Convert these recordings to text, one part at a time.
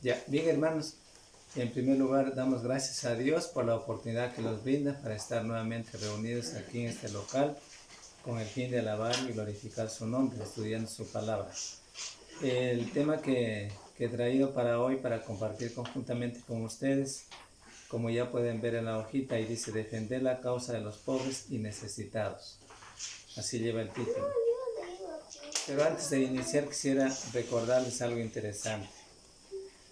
Ya, bien hermanos, en primer lugar damos gracias a Dios por la oportunidad que nos brinda para estar nuevamente reunidos aquí en este local con el fin de alabar y glorificar su nombre, estudiando su palabra. El tema que he traído para hoy, para compartir conjuntamente con ustedes, como ya pueden ver en la hojita, y dice defender la causa de los pobres y necesitados. Así lleva el título. Pero antes de iniciar quisiera recordarles algo interesante.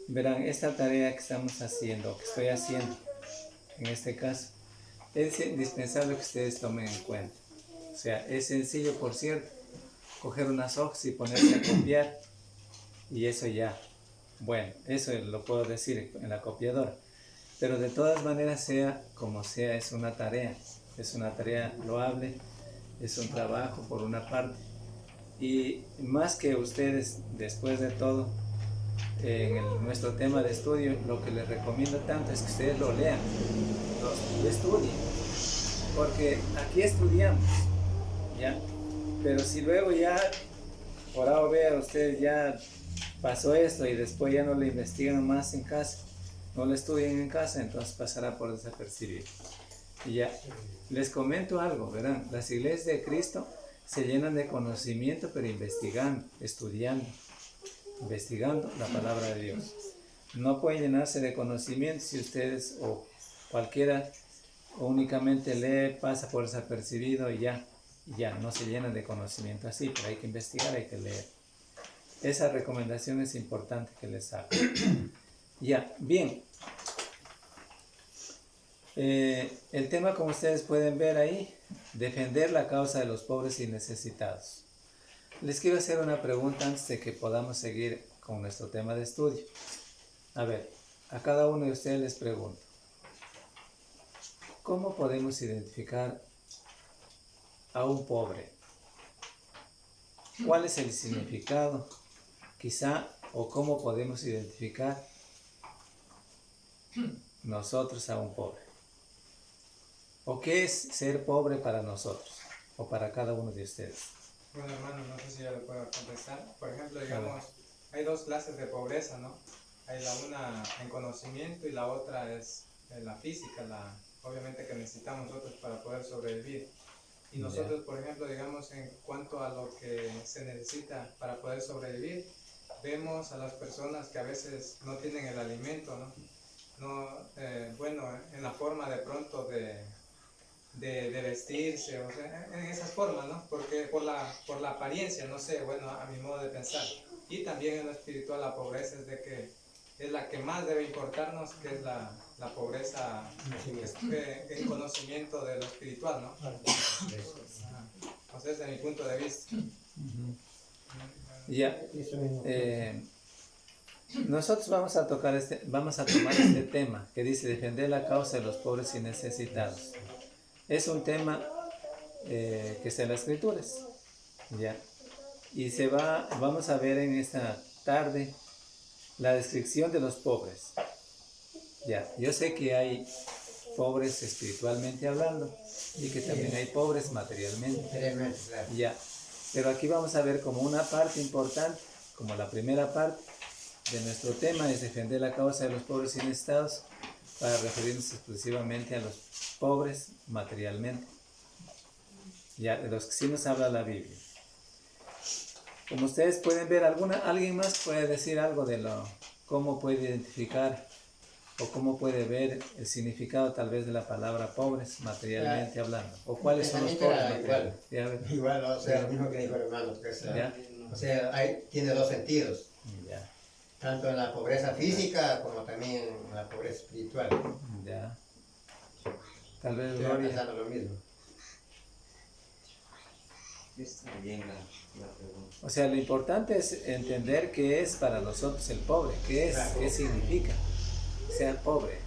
Verán, esta tarea que estamos haciendo, que estoy haciendo, en este caso, es indispensable que ustedes tomen en cuenta. O sea, es sencillo, por cierto, coger unas hojas y ponerse a copiar, y eso ya. Bueno, eso lo puedo decir en la copiadora. Pero de todas maneras, sea como sea, es una tarea loable, es un trabajo por una parte. Y más que ustedes, después de todo, nuestro tema de estudio, lo que les recomiendo tanto es que ustedes lo lean, lo estudien, porque aquí estudiamos, ¿ya? Pero si luego ya, por A o B, ustedes ya pasó esto y después ya no lo investigan más en casa, no lo estudian en casa, entonces pasará por desapercibido. Y ya, les comento algo, verán, las iglesias de Cristo se llenan de conocimiento, pero investigando, estudiando, investigando la palabra de Dios. No pueden llenarse de conocimiento si ustedes o cualquiera únicamente lee, pasa por desapercibido y ya, no se llenan de conocimiento así, pero hay que investigar, hay que leer. Esa recomendación es importante que les haga. Ya, bien. El tema, como ustedes pueden ver ahí, defender la causa de los pobres y necesitados. Les quiero hacer una pregunta antes de que podamos seguir con nuestro tema de estudio. A ver, a cada uno de ustedes les pregunto, ¿cómo podemos identificar a un pobre? ¿Cuál es el significado, quizá, o cómo podemos identificar nosotros a un pobre? ¿O qué es ser pobre para nosotros, o para cada uno de ustedes? Bueno, hermano, no sé si ya lo puedo contestar. Por ejemplo, digamos, hay dos clases de pobreza, ¿no? Hay la una en conocimiento y la otra es la física, obviamente que necesitamos nosotros para poder sobrevivir. Y nosotros, por ejemplo, digamos, en cuanto a lo que se necesita para poder sobrevivir, vemos a las personas que a veces no tienen el alimento, ¿no? Bueno, en la forma de pronto de vestirse, o sea, en esas formas, ¿no? Porque por la apariencia, no sé, bueno, a mi modo de pensar. Y también en lo espiritual la pobreza es de que es la que más debe importarnos, que es la pobreza en conocimiento de lo espiritual, ¿no? O sea, desde mi punto de vista. Ya, nosotros vamos a tomar este tema que dice defender la causa de los pobres y necesitados. Es un tema que está en las Escrituras, ya. Y vamos a ver en esta tarde la descripción de los pobres. Ya, yo sé que hay pobres espiritualmente hablando y que también hay pobres materialmente. Ya, pero aquí vamos a ver como una parte importante, como la primera parte de nuestro tema es defender la causa de los pobres y necesitados, para referirnos exclusivamente a los pobres materialmente, ya, de los que sí nos habla la Biblia. Como ustedes pueden ver, ¿alguien más puede decir algo de cómo puede identificar o cómo puede ver el significado tal vez de la palabra pobres materialmente hablando? ¿O cuáles son los pobres materialmente? Igual, o sea, lo mismo que dijo el hermano, pues, o sea, tiene dos sentidos. Ya. Tanto en la pobreza física como también en la pobreza espiritual. Ya. Tal vez Estoy pensando lo mismo. Está bien la pregunta. O sea, lo importante es entender qué es para nosotros el pobre, qué significa ser pobre.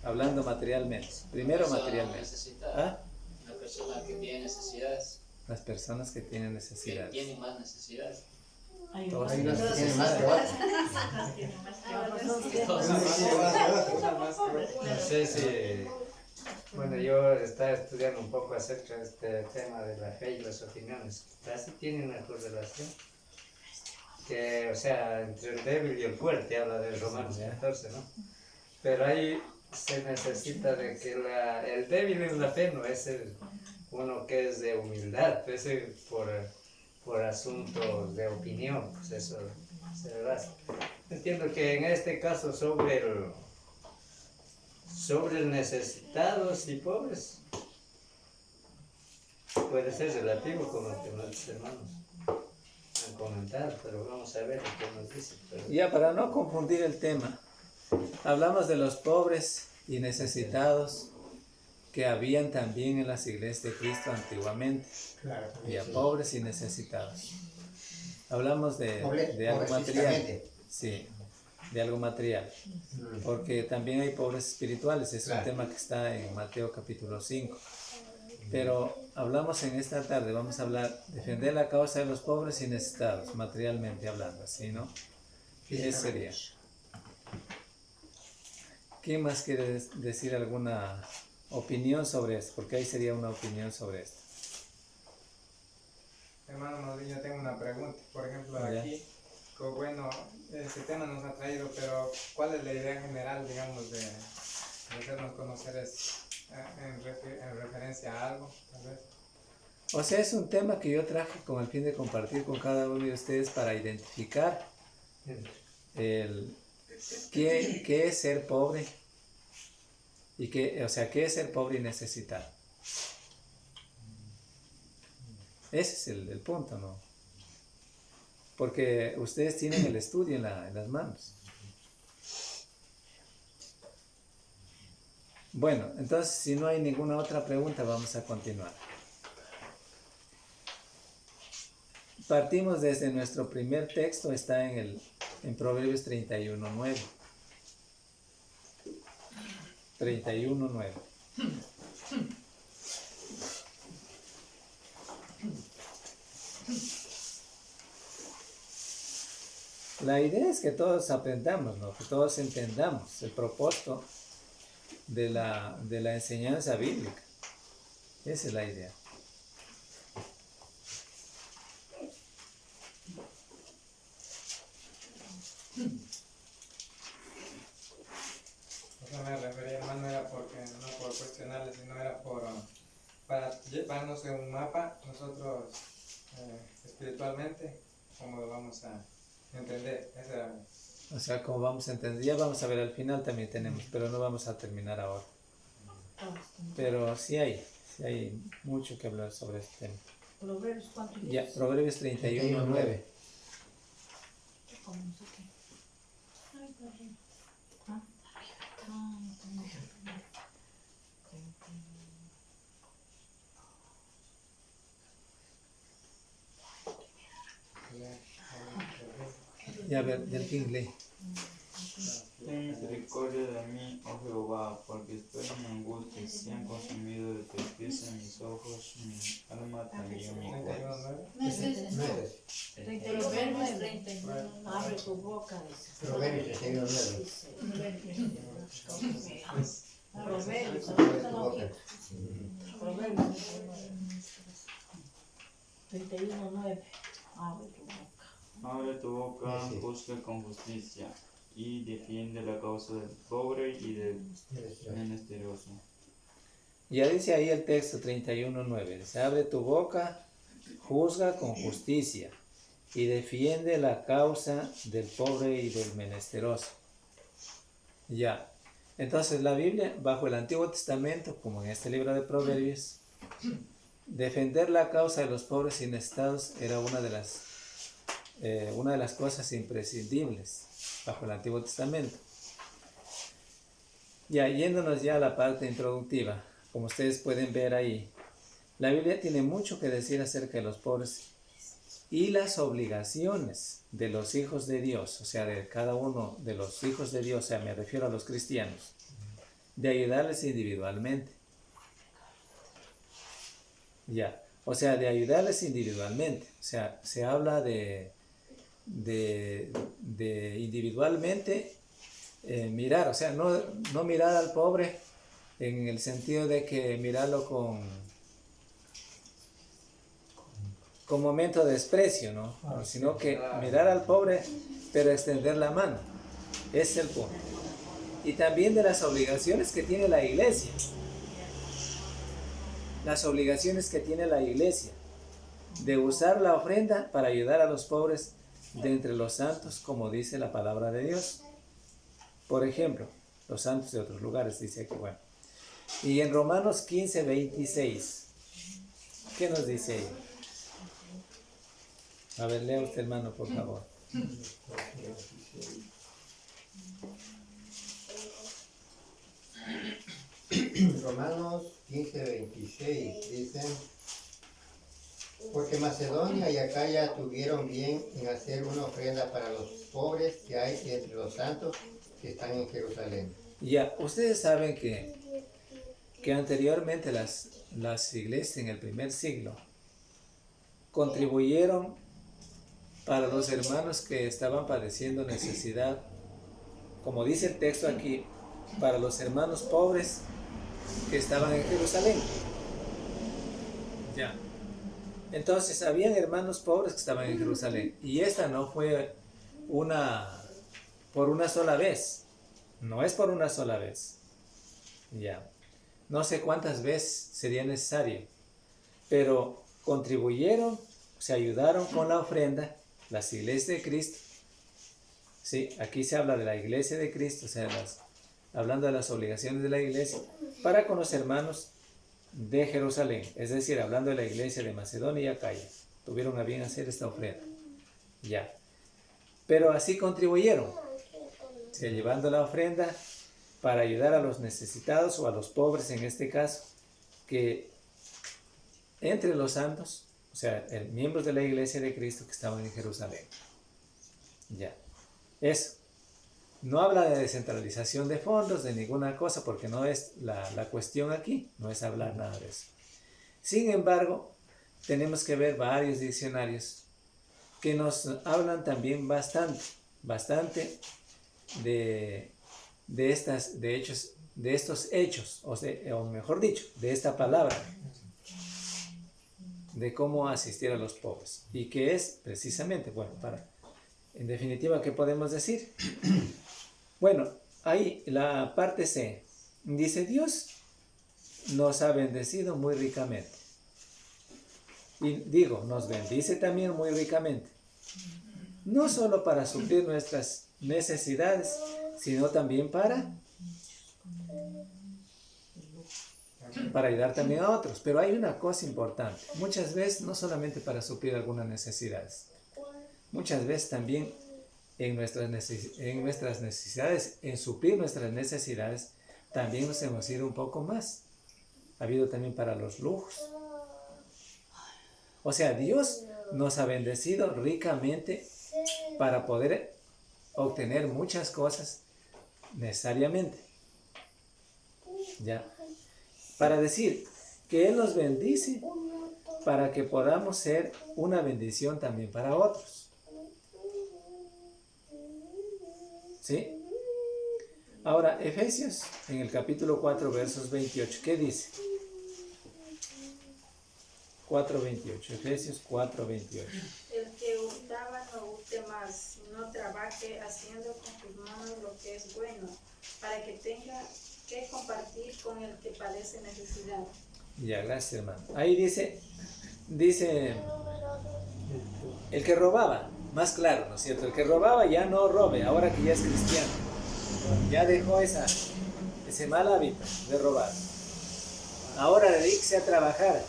Hablando materialmente. Primero materialmente. ¿Ah? Una persona que tiene necesidades. Las personas que tienen necesidades. Que tienen más necesidades. Hay unos que tienen más que otros. No sé si, bueno, yo estaba estudiando un poco acerca de este tema de la fe y las opiniones. ¿Así tienen una correlación? que, o sea, entre el débil y el fuerte, habla de Romanos Sí, ya. 14, ¿no? Pero ahí se necesita de que el débil en la fe no es uno que es de humildad, ese por asuntos de opinión, pues eso se basa. Entiendo que en este caso sobre el necesitados y pobres puede ser relativo con lo que nuestros hermanos han comentado, pero vamos a ver lo que nos dice. Pero... Ya, para no confundir el tema, hablamos de los pobres y necesitados que habían también en las iglesias de Cristo antiguamente. Claro, Había sí. pobres y necesitados. Hablamos de algo Pobres material. físicamente. Sí, de algo material. Mm. Porque también hay pobres espirituales, es un Claro. tema que está en Mateo capítulo 5. Pero hablamos en esta tarde, vamos a hablar, defender la causa de los pobres y necesitados, materialmente hablando, ¿sí, no? Ese sería. ¿Quién más quiere decir alguna opinión sobre esto? Porque ahí sería una opinión sobre esto. Hermano Mauricio, yo tengo una pregunta. Por ejemplo, Ya. aquí, bueno, este tema nos ha traído, pero ¿cuál es la idea general, digamos, de hacernos conocer en referencia a algo, tal vez? O sea, es un tema que yo traje con el fin de compartir con cada uno de ustedes para identificar qué es ser pobre y qué es ser pobre y necesitado. Ese es el punto, ¿no? Porque ustedes tienen el estudio en las manos. Bueno, entonces si no hay ninguna otra pregunta, vamos a continuar. Partimos desde nuestro primer texto, está en Proverbios 31:9. 31:9. La idea es que todos aprendamos, ¿no? Que todos entendamos el propósito de la enseñanza bíblica. Esa es la idea. O sea, me refería, hermano, no era porque, no por cuestionarle, sino era para llevarnos en un mapa, nosotros espiritualmente, cómo lo vamos a entender. Esa era. O sea, como vamos a entender, ya vamos a ver al final también tenemos, pero no vamos a terminar ahora. Pero sí hay mucho que hablar sobre este tema. Proverbios, ¿cuánto es? Ya, Proverbios 31:9. Ya, a ver, del king lee. Ten misericordia de mí, oh Jehová, porque estoy en angustia, se han consumido de tristeza mis ojos, mi alma también mi corazón. 31:9. No es ese, no. Nueve. Proverbios 31. Abre tu boca, dice. Proverbios 31:9. Dice, Proverbios, Abre tu no, boca. Proverbios 31:9. Abre tu boca. Abre tu boca, Sí. juzga con justicia, y defiende la causa del pobre y del menesteroso. Ya dice ahí el texto 31:9. Dice, abre tu boca, juzga con justicia y defiende la causa del pobre y del menesteroso. Ya. Entonces la Biblia, bajo el Antiguo Testamento, como en este libro de Proverbios, defender la causa de los pobres y necesitados era una de las cosas imprescindibles bajo el Antiguo Testamento. Ya, yéndonos ya a la parte introductiva, como ustedes pueden ver ahí, la Biblia tiene mucho que decir acerca de los pobres y las obligaciones de los hijos de Dios, o sea, de cada uno de los hijos de Dios, o sea, me refiero a los cristianos, de ayudarles individualmente. Ya, o sea, de ayudarles individualmente, o sea, se habla de individualmente mirar, o sea, no mirar al pobre en el sentido de que mirarlo con con momento de desprecio, ¿no? Sino que mirar al pobre, pero extender la mano. Ese es el punto. Y también de las obligaciones que tiene la iglesia. Las obligaciones que tiene la iglesia de usar la ofrenda para ayudar a los pobres de entre los santos, como dice la palabra de Dios. Por ejemplo, los santos de otros lugares, dice aquí, bueno. Y en Romanos 15, 26, ¿qué nos dice ahí? A ver, lea usted, hermano, por favor. Romanos 15, 26 dicen, porque Macedonia y Acaya tuvieron bien en hacer una ofrenda para los pobres que hay entre los santos que están en Jerusalén. Ya, ustedes saben que anteriormente las iglesias en el primer siglo contribuyeron para los hermanos que estaban padeciendo necesidad, como dice el texto aquí, para los hermanos pobres que estaban en Jerusalén. Ya. Entonces, habían hermanos pobres que estaban en Jerusalén, y esta no fue por una sola vez, no es por una sola vez. Ya. No sé cuántas veces sería necesario, pero contribuyeron, se ayudaron con la ofrenda, las iglesias de Cristo. Sí, aquí se habla de la iglesia de Cristo, o sea, hablando de las obligaciones de la iglesia, para con los hermanos de Jerusalén, es decir, hablando de la iglesia de Macedonia y Acaya, tuvieron a bien hacer esta ofrenda. Ya. Pero así contribuyeron, o sea, llevando la ofrenda para ayudar a los necesitados o a los pobres en este caso, que entre los santos, o sea, miembros de la iglesia de Cristo que estaban en Jerusalén. Ya. Eso. No habla de descentralización de fondos, de ninguna cosa, porque no es la cuestión aquí, no es hablar nada de eso. Sin embargo, tenemos que ver varios diccionarios que nos hablan también bastante de estos hechos, o mejor dicho, de esta palabra, de cómo asistir a los pobres. Y que es precisamente, bueno, en definitiva, ¿qué podemos decir? Bueno, ahí la parte C dice: Dios nos ha bendecido muy ricamente. Y digo, nos bendice también muy ricamente. No solo para suplir nuestras necesidades, sino también para ayudar también a otros. Pero hay una cosa importante. Muchas veces no solamente para suplir algunas necesidades. Muchas veces también en nuestras necesidades, en suplir nuestras necesidades, también nos hemos ido un poco más. Ha habido también para los lujos. O sea, Dios nos ha bendecido ricamente para poder obtener muchas cosas necesariamente. Ya. Para decir que Él nos bendice para que podamos ser una bendición también para otros. ¿Sí? Ahora, Efesios, en el capítulo 4, versos 28, ¿qué dice? 4:28, Efesios 4:28. El que hurtaba no hurte más, no trabaje haciendo con sus manos lo que es bueno, para que tenga que compartir con el que padece necesidad. Ya, gracias, hermano. Ahí dice, el que robaba, más claro, ¿no es cierto? El que robaba ya no robe, ahora que ya es cristiano. Ya dejó ese mal hábito de robar. Ahora dedíquese a trabajar,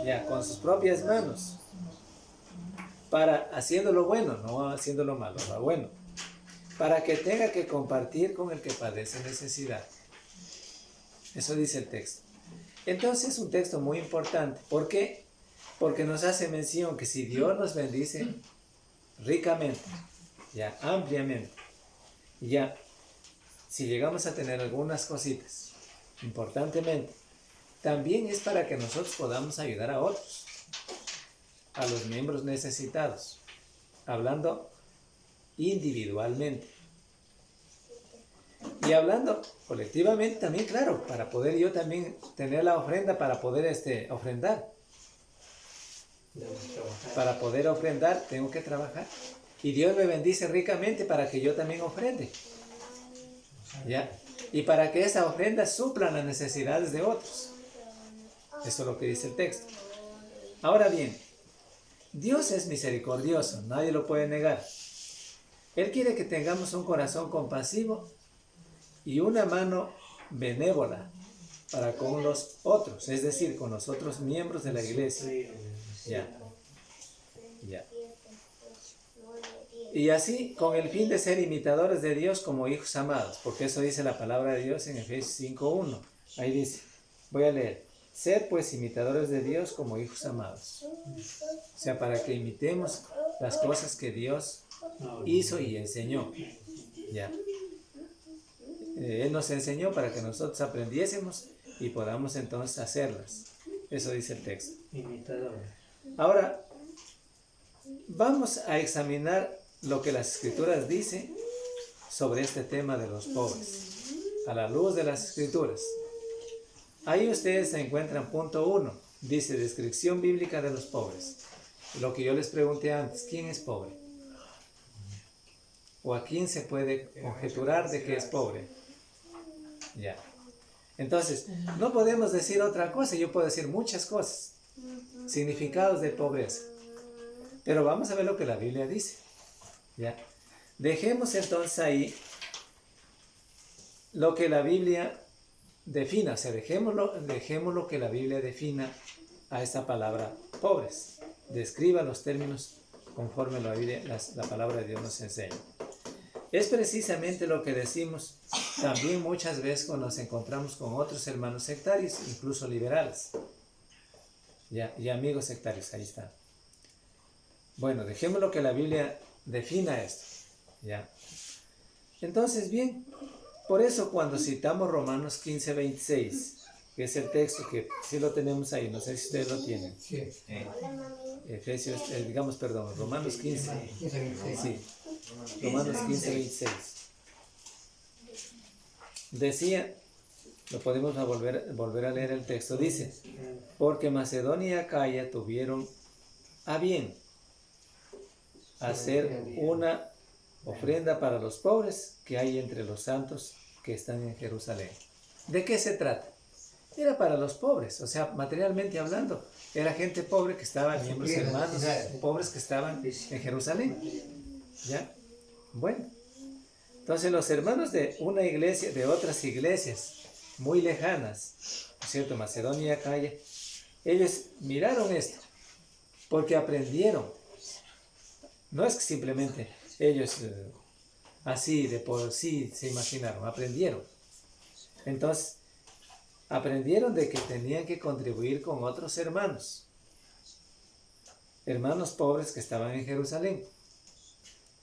ya, con sus propias manos, para haciendo lo bueno, no haciendo lo malo, lo bueno, para que tenga que compartir con el que padece necesidad. Eso dice el texto. Entonces es un texto muy importante. ¿Por qué? Porque nos hace mención que si Dios nos bendice ricamente, ya ampliamente, ya si llegamos a tener algunas cositas, importantemente, también es para que nosotros podamos ayudar a otros, a los miembros necesitados, hablando individualmente. Y hablando colectivamente también, claro, para poder yo también tener la ofrenda, para poder ofrendar. Para poder ofrendar, tengo que trabajar. Y Dios me bendice ricamente para que yo también ofrende. ¿Ya? Y para que esa ofrenda supla las necesidades de otros. Eso es lo que dice el texto. Ahora bien, Dios es misericordioso, nadie lo puede negar. Él quiere que tengamos un corazón compasivo y una mano benévola para con los otros, es decir, con los otros miembros de la iglesia. Ya. Ya. Y así, con el fin de ser imitadores de Dios como hijos amados, porque eso dice la palabra de Dios en Efesios 5:1. Ahí dice, voy a leer, sed pues imitadores de Dios como hijos amados. O sea, para que imitemos las cosas que Dios hizo y enseñó. Ya. Él nos enseñó para que nosotros aprendiésemos y podamos entonces hacerlas. Eso dice el texto. Ahora, vamos a examinar lo que las Escrituras dicen sobre este tema de los pobres, a la luz de las Escrituras. Ahí ustedes se encuentran punto 1, dice descripción bíblica de los pobres. Lo que yo les pregunté antes, ¿quién es pobre? ¿O a quién se puede conjeturar de que es pobre? Ya. Entonces, no podemos decir otra cosa, yo puedo decir muchas cosas, significados de pobreza. Pero vamos a ver lo que la Biblia dice. ¿Ya? Dejemos entonces ahí lo que la Biblia defina, o sea, dejemos lo que la Biblia defina a esta palabra pobres. Describa los términos conforme la palabra de Dios nos enseña. Es precisamente lo que decimos también muchas veces cuando nos encontramos con otros hermanos sectarios, incluso liberales. ¿Ya? Y amigos sectarios, ahí está. Bueno, dejemos lo que la Biblia defina esto. ¿Ya? Entonces, bien, por eso cuando citamos Romanos 15:26, que es el texto que sí lo tenemos ahí, no sé si ustedes lo tienen. Sí. Romanos 15. Sí, Romanos 15:26. Decía, lo podemos volver a leer el texto, dice, porque Macedonia y Acaya tuvieron a bien hacer una ofrenda para los pobres que hay entre los santos que están en Jerusalén. ¿De qué se trata? Era para los pobres, o sea, materialmente hablando, era gente pobre que estaba, miembros hermanos, pobres que estaban en Jerusalén. ¿Ya? Bueno, entonces los hermanos de una iglesia, de otras iglesias muy lejanas, ¿no es cierto? Macedonia y Acaya, ellos miraron esto, porque aprendieron. No es que simplemente ellos así de por sí se imaginaron, aprendieron. Entonces, aprendieron de que tenían que contribuir con otros hermanos pobres que estaban en Jerusalén.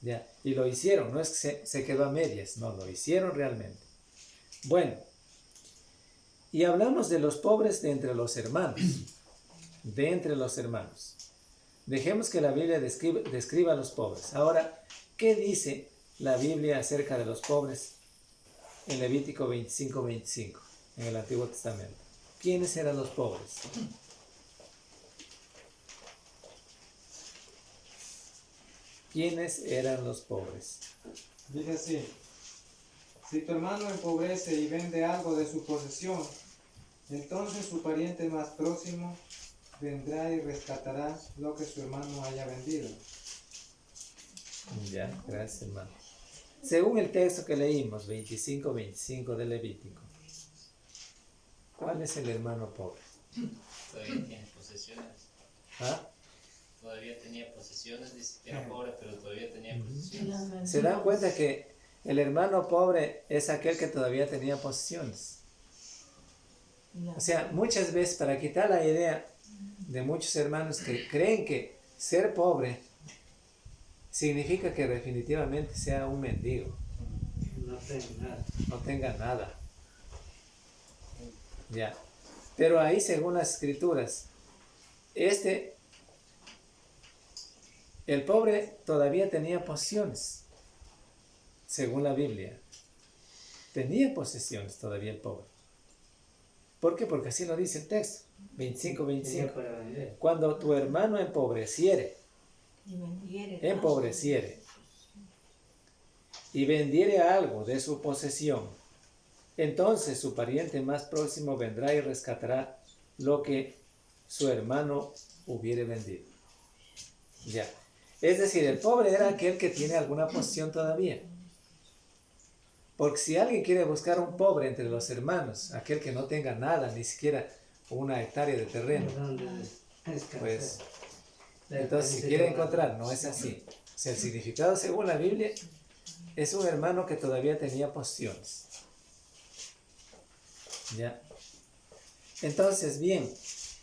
¿Ya? Y lo hicieron, no es que se quedó a medias, no, lo hicieron realmente. Bueno, y hablamos de los pobres de entre los hermanos, Dejemos que la Biblia describa a los pobres. Ahora, ¿qué dice la Biblia acerca de los pobres en Levítico 25:25, en el Antiguo Testamento? ¿Quiénes eran los pobres? ¿Quiénes eran los pobres? Dice así, si tu hermano empobrece y vende algo de su posesión, entonces su pariente más próximo vendrá y rescatará lo que su hermano haya vendido. Ya, gracias hermano. Según el texto que leímos, 25:25 de Levítico, ¿cuál es el hermano pobre? Todavía tiene posesiones. ¿Ah? Todavía tenía posesiones, dice que era pobre, pero todavía tenía posesiones. ¿Se dan cuenta que el hermano pobre es aquel que todavía tenía posesiones? O sea, muchas veces para quitar la idea de muchos hermanos que creen que ser pobre significa que definitivamente sea un mendigo. No tenga nada. Ya. Pero ahí, según las Escrituras, el pobre todavía tenía posesiones, según la Biblia. Tenía posesiones todavía el pobre. ¿Por qué? Porque así lo dice el texto. 25, Tenía 25. para vender. Cuando tu hermano empobreciere y vendiere algo de su posesión, entonces su pariente más próximo vendrá y rescatará lo que su hermano hubiere vendido. Ya. Es decir, el pobre era aquel que tiene alguna posesión todavía. Porque si alguien quiere buscar un pobre entre los hermanos, aquel que no tenga nada, ni siquiera una hectárea de terreno, pues entonces si quiere encontrar, no es así. O sea, el significado según la Biblia es un hermano que todavía tenía posesiones. ¿Ya? Entonces, bien,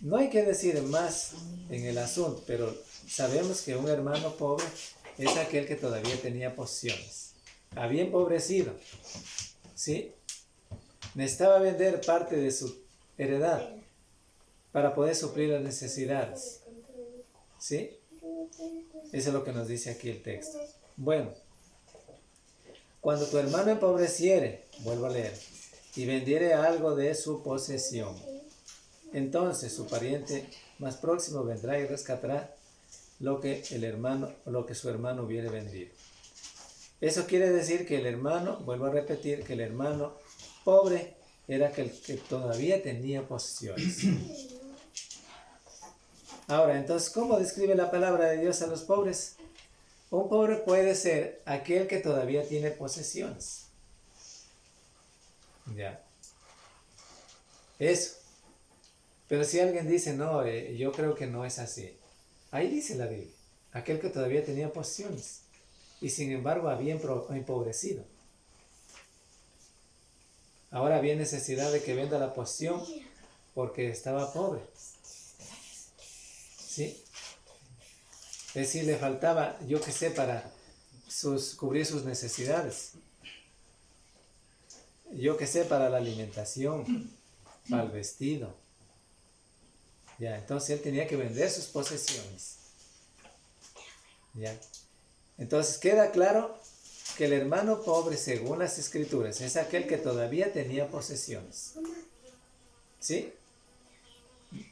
no hay que decir más en el asunto, pero sabemos que un hermano pobre es aquel que todavía tenía posesiones. Había empobrecido, ¿sí? Necesitaba vender parte de su heredad para poder suplir las necesidades, ¿sí? Eso es lo que nos dice aquí el texto. Bueno, cuando tu hermano empobreciere, vuelvo a leer, y vendiere algo de su posesión, entonces su pariente más próximo vendrá y rescatará lo que su hermano hubiere vendido. Eso quiere decir que el hermano, vuelvo a repetir, que el hermano pobre era aquel que todavía tenía posesiones. Ahora, entonces, ¿cómo describe la palabra de Dios a los pobres? Un pobre puede ser aquel que todavía tiene posesiones. Ya. Eso. Pero si alguien dice, no, yo creo que no es así. Ahí dice la Biblia, aquel que todavía tenía posesiones y sin embargo había empobrecido. Ahora había necesidad de que venda la posesión porque estaba pobre. ¿Sí? Es decir, le faltaba, yo qué sé, para cubrir sus necesidades. Yo qué sé, para la alimentación, para el vestido. Ya, entonces él tenía que vender sus posesiones. Ya. Entonces queda claro que el hermano pobre, según las escrituras, es aquel que todavía tenía posesiones. ¿Sí?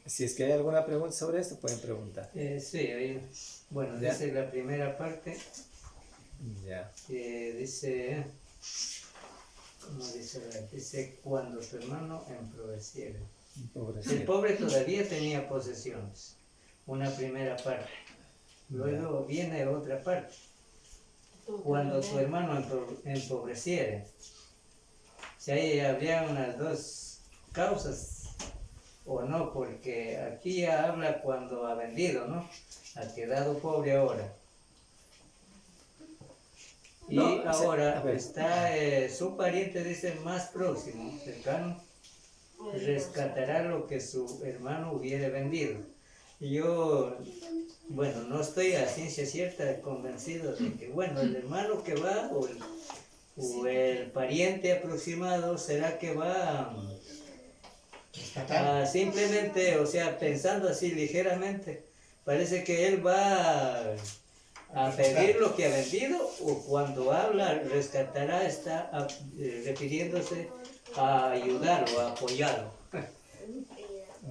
Si es que hay alguna pregunta sobre esto, pueden preguntar. Sí, bueno, ¿Ya? dice la primera parte, Ya. dice, ¿cómo dice? Dice, cuando tu hermano empobreciere. El pobre todavía tenía posesiones, una primera parte. Luego viene otra parte. Cuando tu hermano empobreciere. Si ahí habría unas dos causas o no, porque aquí ya habla cuando ha vendido, ¿no? Ha quedado pobre ahora. Y No, ahora a ver. está su pariente, dice, más próximo, cercano, rescatará lo que su hermano hubiere vendido. Yo, bueno, no estoy a ciencia cierta convencido de que, bueno, el hermano que va o el pariente aproximado será que va simplemente, o sea, pensando así ligeramente, parece que él va a pedir lo que ha vendido, o cuando habla rescatará está refiriéndose a ayudarlo, a apoyarlo.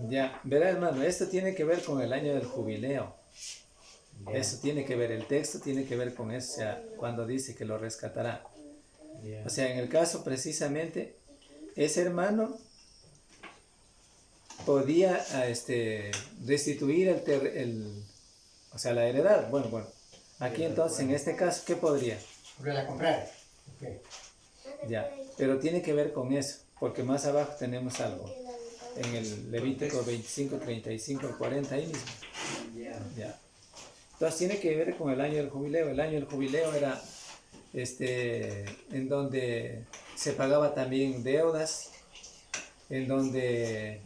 Ya, verá hermano, esto tiene que ver con el año del jubileo. Yeah. Eso tiene que ver, el texto tiene que ver con eso, o sea, cuando dice que lo rescatará. Yeah. O sea, en el caso precisamente, ese hermano podía restituir o sea, la heredad. Bueno, aquí entonces en este caso, ¿qué podría? Volver a comprar. Okay. Ya, pero tiene que ver con eso, porque más abajo tenemos algo. En el Levítico 25, 35, 40, ahí mismo. Yeah. Ya. Entonces tiene que ver con el año del jubileo. El año del jubileo era en donde se pagaba también deudas, en donde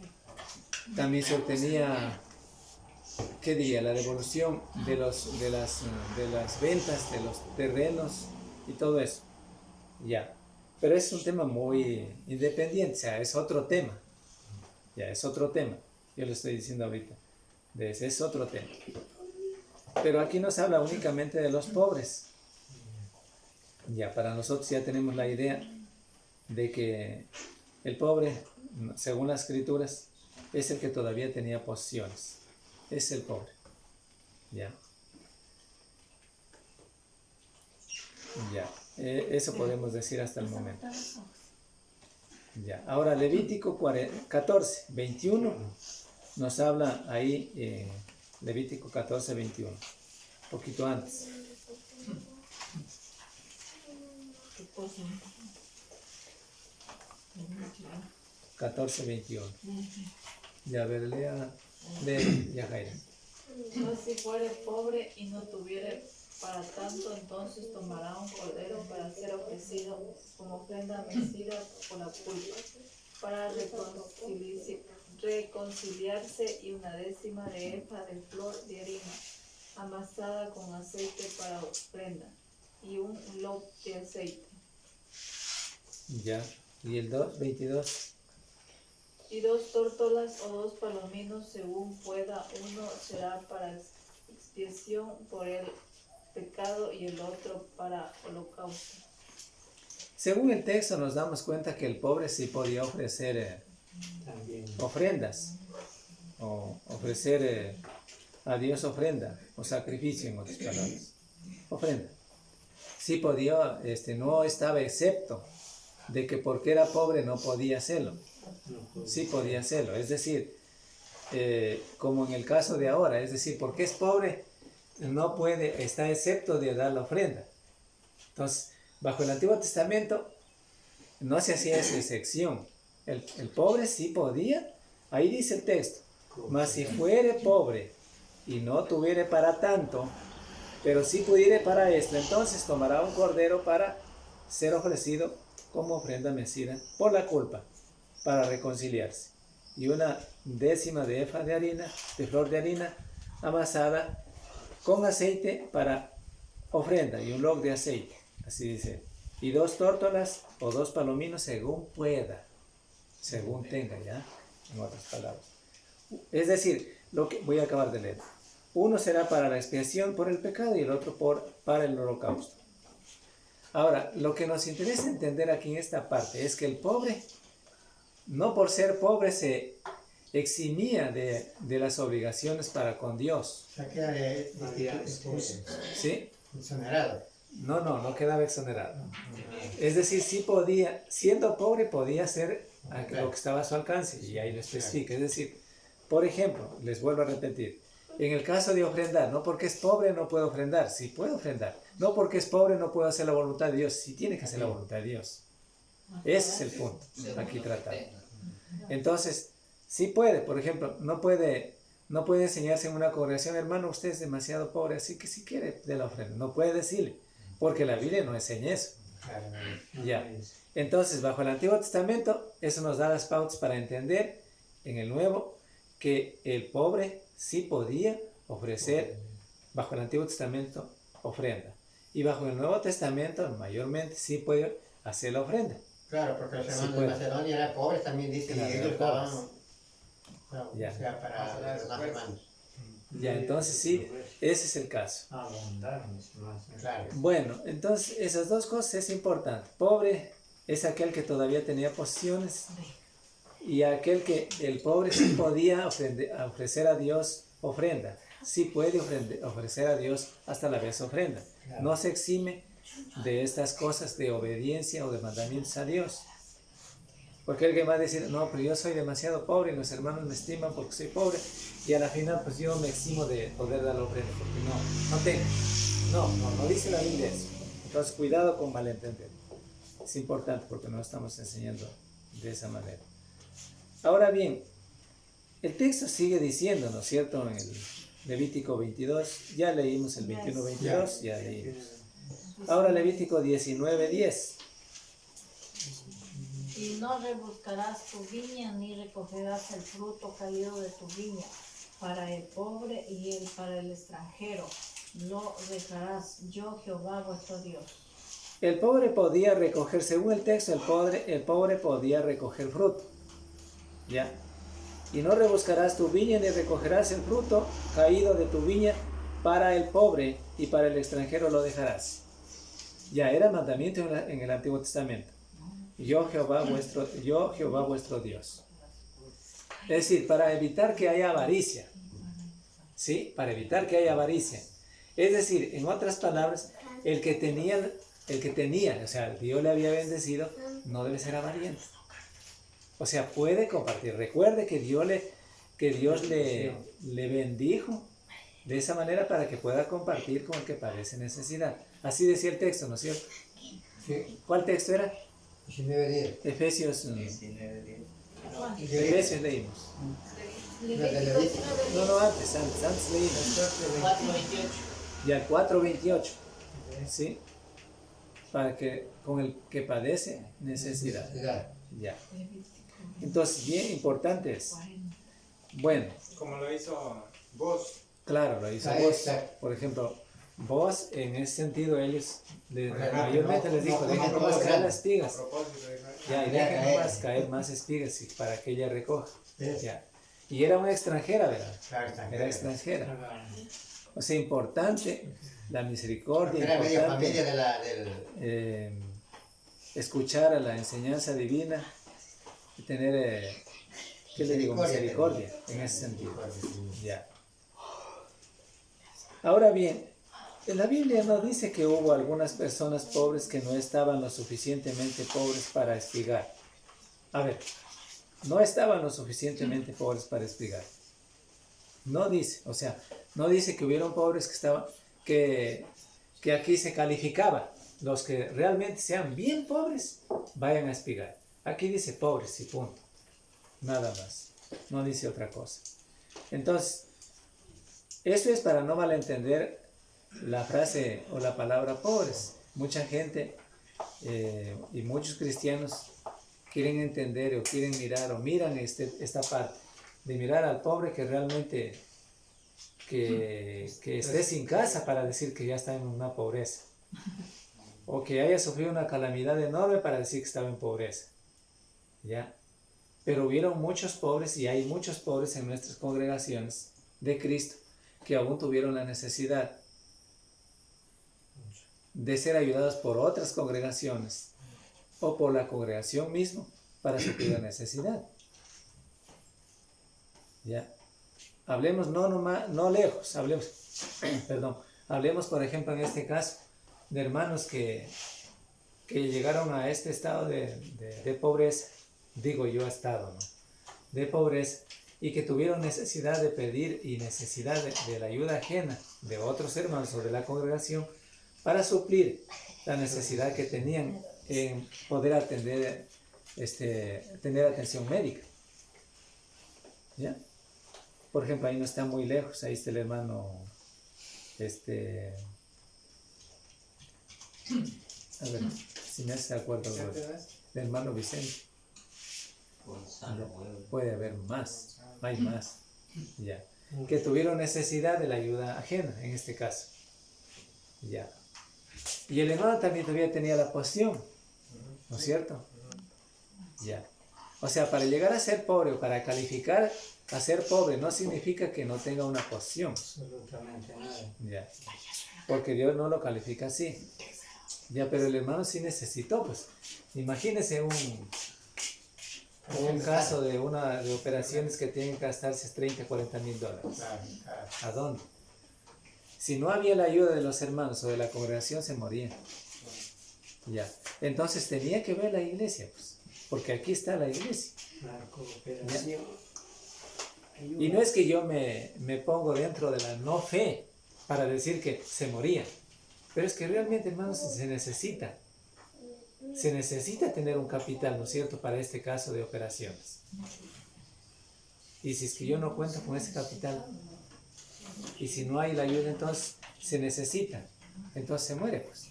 también se obtenía, ¿qué diría? La devolución de las ventas de los terrenos y todo eso. Ya. Pero es un tema muy independiente, o sea, es otro tema. Ya, es otro tema. Yo le estoy diciendo ahorita. Es otro tema. Pero aquí nos habla únicamente de los pobres. Ya, para nosotros ya tenemos la idea de que el pobre, según las escrituras, es el que todavía tenía posesiones. Es el pobre. ¿Ya? Ya. Eso podemos decir hasta el momento. Ya. Ahora Levítico 14, 21 nos habla ahí, Levítico 14, 21. Un poquito antes. 14, 21. Ya, a ver, lea Yajaira. No, si fuere pobre y no tuviere para tanto, entonces tomará un cordero para ser ofrecido como ofrenda mecida por la culpa, para reconciliarse, y una décima de efa de flor de harina amasada con aceite para ofrenda, y un lob de aceite. Ya. ¿Y el 22? Y 2 tórtolas o 2 palominos según pueda, uno será para expiación por el pecado y el otro para holocausto. Según el texto nos damos cuenta que el pobre sí podía ofrecer ofrendas, o ofrecer a Dios ofrenda, o sacrificio, en otras palabras. Ofrenda. Sí podía, no estaba excepto de que porque era pobre no podía hacerlo. Sí podía hacerlo, es decir, como en el caso de ahora, es decir, porque es pobre, no puede, está excepto de dar la ofrenda. Entonces, bajo el Antiguo Testamento no se hacía esa excepción. El pobre sí podía, ahí dice el texto, mas si fuere pobre y no tuviere para tanto, pero si pudiere para esto, entonces tomará un cordero para ser ofrecido como ofrenda mecida por la culpa, para reconciliarse, y una décima de efa de harina, de flor de harina amasada con aceite para ofrenda, y un log de aceite, así dice, y 2 tórtolas o 2 palominos según pueda, según tenga, ya, en otras palabras. Es decir, voy a acabar de leer. Uno será para la expiación por el pecado y el otro para el holocausto. Ahora, lo que nos interesa entender aquí en esta parte es que el pobre, no por ser pobre se eximía de las obligaciones para con Dios. O sea, queda ¿Sí? exonerado. No quedaba exonerado. Es decir, sí podía, siendo pobre, podía hacer lo que estaba a su alcance, y ahí lo especifica. Es decir, por ejemplo, les vuelvo a repetir, en el caso de ofrendar, no porque es pobre no puede ofrendar, sí puede ofrendar. No porque es pobre no puede hacer la voluntad de Dios, sí tiene que hacer la voluntad de Dios. Ese es el punto aquí tratado. Entonces, sí puede, por ejemplo, no puede enseñarse en una congregación, hermano, usted es demasiado pobre, así que si quiere de la ofrenda, no puede decirle, porque la Biblia no enseña eso. Ya. Entonces, bajo el Antiguo Testamento, eso nos da las pautas para entender en el Nuevo que el pobre sí podía ofrecer, bajo el Antiguo Testamento, ofrenda. Y bajo el Nuevo Testamento, mayormente, sí puede hacer la ofrenda. Claro, porque los hermanos Sí de Macedonia eran pobres, también dicen, Claro, y ellos eran daban, pobres. bueno, Ya. o sea, para los demás hermanos. Ya, entonces sí, ese es el caso. Claro. Bueno, entonces esas dos cosas es importante. Pobre es aquel que todavía tenía posesiones, y aquel que el pobre sí podía ofrecer a Dios ofrenda. Sí puede ofrecer a Dios hasta la vez ofrenda. No se exime de estas cosas de obediencia o de mandamientos a Dios. Porque alguien va a decir, no, pero yo soy demasiado pobre y los hermanos me estiman porque soy pobre, y a la final pues yo me eximo de poder dar la ofrenda, porque no tengo. No dice la Biblia eso. Entonces cuidado con malentender. Es importante porque no estamos enseñando de esa manera. Ahora bien, el texto sigue diciendo, ¿no es cierto?, en el Levítico 22, ya leímos el 21-22, ya leímos. Ahora Levítico 19-10. Y no rebuscarás tu viña, ni recogerás el fruto caído de tu viña, para el pobre y para el extranjero. Lo dejarás, yo Jehová vuestro Dios. El pobre podía recoger, según el texto, el pobre podía recoger fruto. ¿Ya? Y no rebuscarás tu viña, ni recogerás el fruto caído de tu viña, para el pobre y para el extranjero lo dejarás. Ya era mandamiento en el Antiguo Testamento. Yo Jehová vuestro Dios. Es decir, para evitar que haya avaricia. ¿Sí? Para evitar que haya avaricia. Es decir, en otras palabras, el que tenía, o sea, Dios le había bendecido, no debe ser avariento. O sea, puede compartir. Recuerde que Dios le bendijo de esa manera para que pueda compartir con el que padece necesidad. Así decía el texto, ¿no es cierto? Sí. ¿Cuál texto era? 19:10. Efesios 19:10. Efesios leímos. Levítico No, antes leímos. 4:28. Y al 4:28. ¿Sí? Para que con el que padece necesidad. Ya. Entonces, bien importante es. Bueno, Como lo hizo vos. claro, lo hizo Ah, vos. exacto. Por ejemplo, vos, en ese sentido, ellos Por ejemplo, mayormente les dijo, no, dejen no, nomás no, caer no. las A espigas. propósito, dijo, Ya, y Ya, dejen caer. nomás caer más espigas para que ella recoja. Sí. Ya. Y era una extranjera, ¿verdad? Claro, está. Era extranjera. O sea, importante la misericordia, Era media familia importante del... escuchar a la enseñanza divina y tener, ¿qué le digo? Misericordia en ese sentido. Ya. Ahora bien, en la Biblia no dice que hubo algunas personas pobres que no estaban lo suficientemente pobres para espigar. A ver, no estaban lo suficientemente pobres para espigar. No dice, o sea, no dice que hubieron pobres que estaban, que aquí se calificaba. Los que realmente sean bien pobres, vayan a espigar. Aquí dice pobres y punto. Nada más. No dice otra cosa. Entonces, esto es para no malentender la frase o la palabra pobres. Mucha gente y muchos cristianos quieren entender o quieren mirar o miran esta parte de mirar al pobre que realmente que esté sin casa para decir que ya está en una pobreza o que haya sufrido una calamidad enorme para decir que estaba en pobreza. ¿Ya? Pero hubieron muchos pobres y hay muchos pobres en nuestras congregaciones de Cristo que aún tuvieron la necesidad de ser ayudados por otras congregaciones o por la congregación misma para suplir la necesidad. ¿Ya? Hablemos no lejos, hablemos por ejemplo en este caso de hermanos que llegaron a este estado de pobreza, digo yo estado, ¿no? De pobreza, y que tuvieron necesidad de pedir y necesidad de la ayuda ajena de otros hermanos o de la congregación para suplir la necesidad que tenían en poder atender, tener atención médica. ¿Ya? Por ejemplo, ahí no está muy lejos, ahí está el hermano, a ver, si me hace acuerdo, el hermano Vicente. Puede haber más, hay más, ya, que tuvieron necesidad de la ayuda ajena, en este caso, ya. Y el hermano también todavía tenía la posición, ¿no es cierto? Ya. O sea, para llegar a ser pobre o para calificar a ser pobre no significa que no tenga una posición. Absolutamente nada. Ya. Porque Dios no lo califica así. Ya, pero el hermano sí necesitó, pues. Imagínese un caso de operaciones que tienen que gastarse $30, $40,000. ¿A dónde? Si no había la ayuda de los hermanos o de la congregación, se morían. Ya. Entonces tenía que ver la iglesia, pues. Porque aquí está la iglesia. La cooperación. Y no es que yo me pongo dentro de la no fe para decir que se moría. Pero es que realmente, hermanos, se necesita. Se necesita tener un capital, ¿no es cierto?, para este caso de operaciones. Y si es que yo no cuento con ese capital, y si no hay la ayuda, entonces se necesita. Entonces se muere, pues.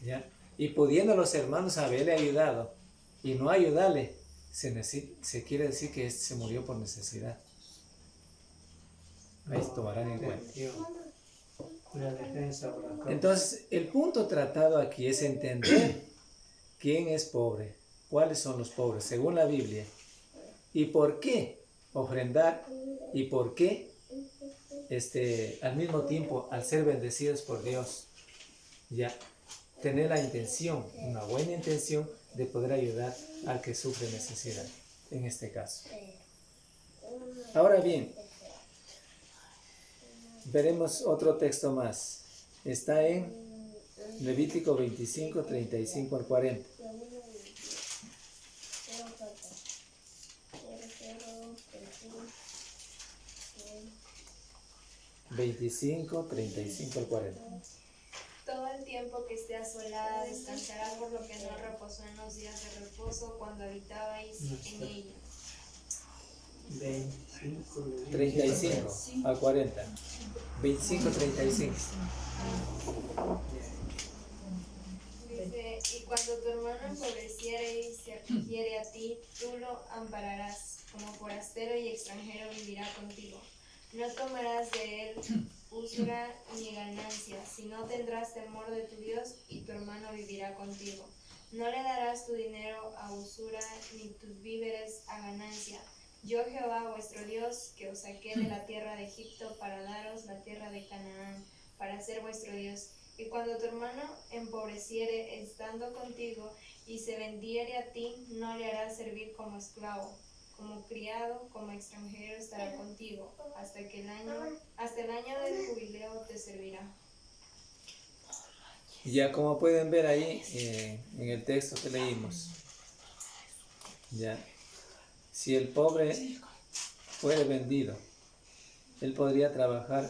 ¿Ya? Y pudiendo los hermanos haberle ayudado y no ayudarle, se quiere decir que se murió por necesidad. Ahí tomarán en cuenta. La defensa por la causa. Entonces, el punto tratado aquí es entender quién es pobre, cuáles son los pobres, según la Biblia, y por qué ofrendar, y por qué, al mismo tiempo, al ser bendecidos por Dios, ya, tener la intención, una buena intención de poder ayudar al que sufre necesidad. en este caso. Ahora bien, veremos otro texto más. Está en Levítico 25, 35 al 40. 25, 35 al 40. Todo el tiempo que esté asolada descansará, por lo que no reposó en los días de reposo cuando habitabais en ella. 35 al 40. 25, 35. Dice, y cuando tu hermano empobreciere y se acogiere a ti, tú lo ampararás, como forastero y extranjero vivirá contigo. No tomarás de él usura ni ganancia, sino tendrás temor de tu Dios y tu hermano vivirá contigo. No le darás tu dinero a usura ni tus víveres a ganancia. Yo Jehová vuestro Dios, que os saqué de la tierra de Egipto para daros la tierra de Canaán, para ser vuestro Dios. Y cuando tu hermano empobreciere estando contigo y se vendiere a ti, no le harás servir como esclavo. Como criado, como extranjero estará contigo, hasta el año del jubileo te servirá. Ya como pueden ver ahí en el texto que leímos, ya, si el pobre fuere vendido, él podría trabajar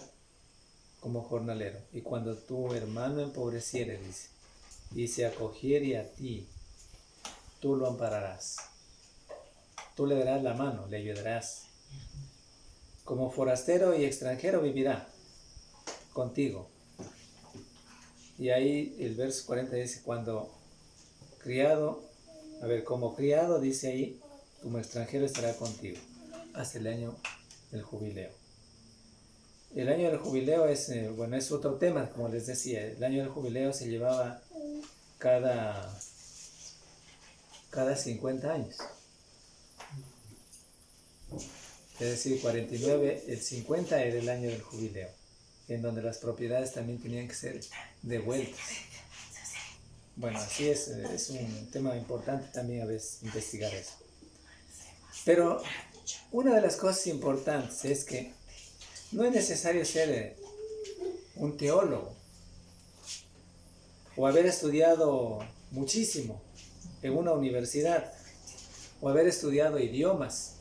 como jornalero. Y cuando tu hermano empobreciere, dice, y se acogiere a ti, tú lo ampararás. Tú le darás la mano, le ayudarás. Como forastero y extranjero vivirá contigo. Y ahí el verso 40 dice, como criado dice ahí, como extranjero estará contigo, hasta el año del jubileo. El año del jubileo es otro tema, como les decía. El año del jubileo se llevaba cada 50 años. Es decir, 49, el 50 era el año del jubileo, en donde las propiedades también tenían que ser devueltas. Bueno, así es un tema importante también a veces investigar eso. Pero una de las cosas importantes es que no es necesario ser un teólogo o haber estudiado muchísimo en una universidad o haber estudiado idiomas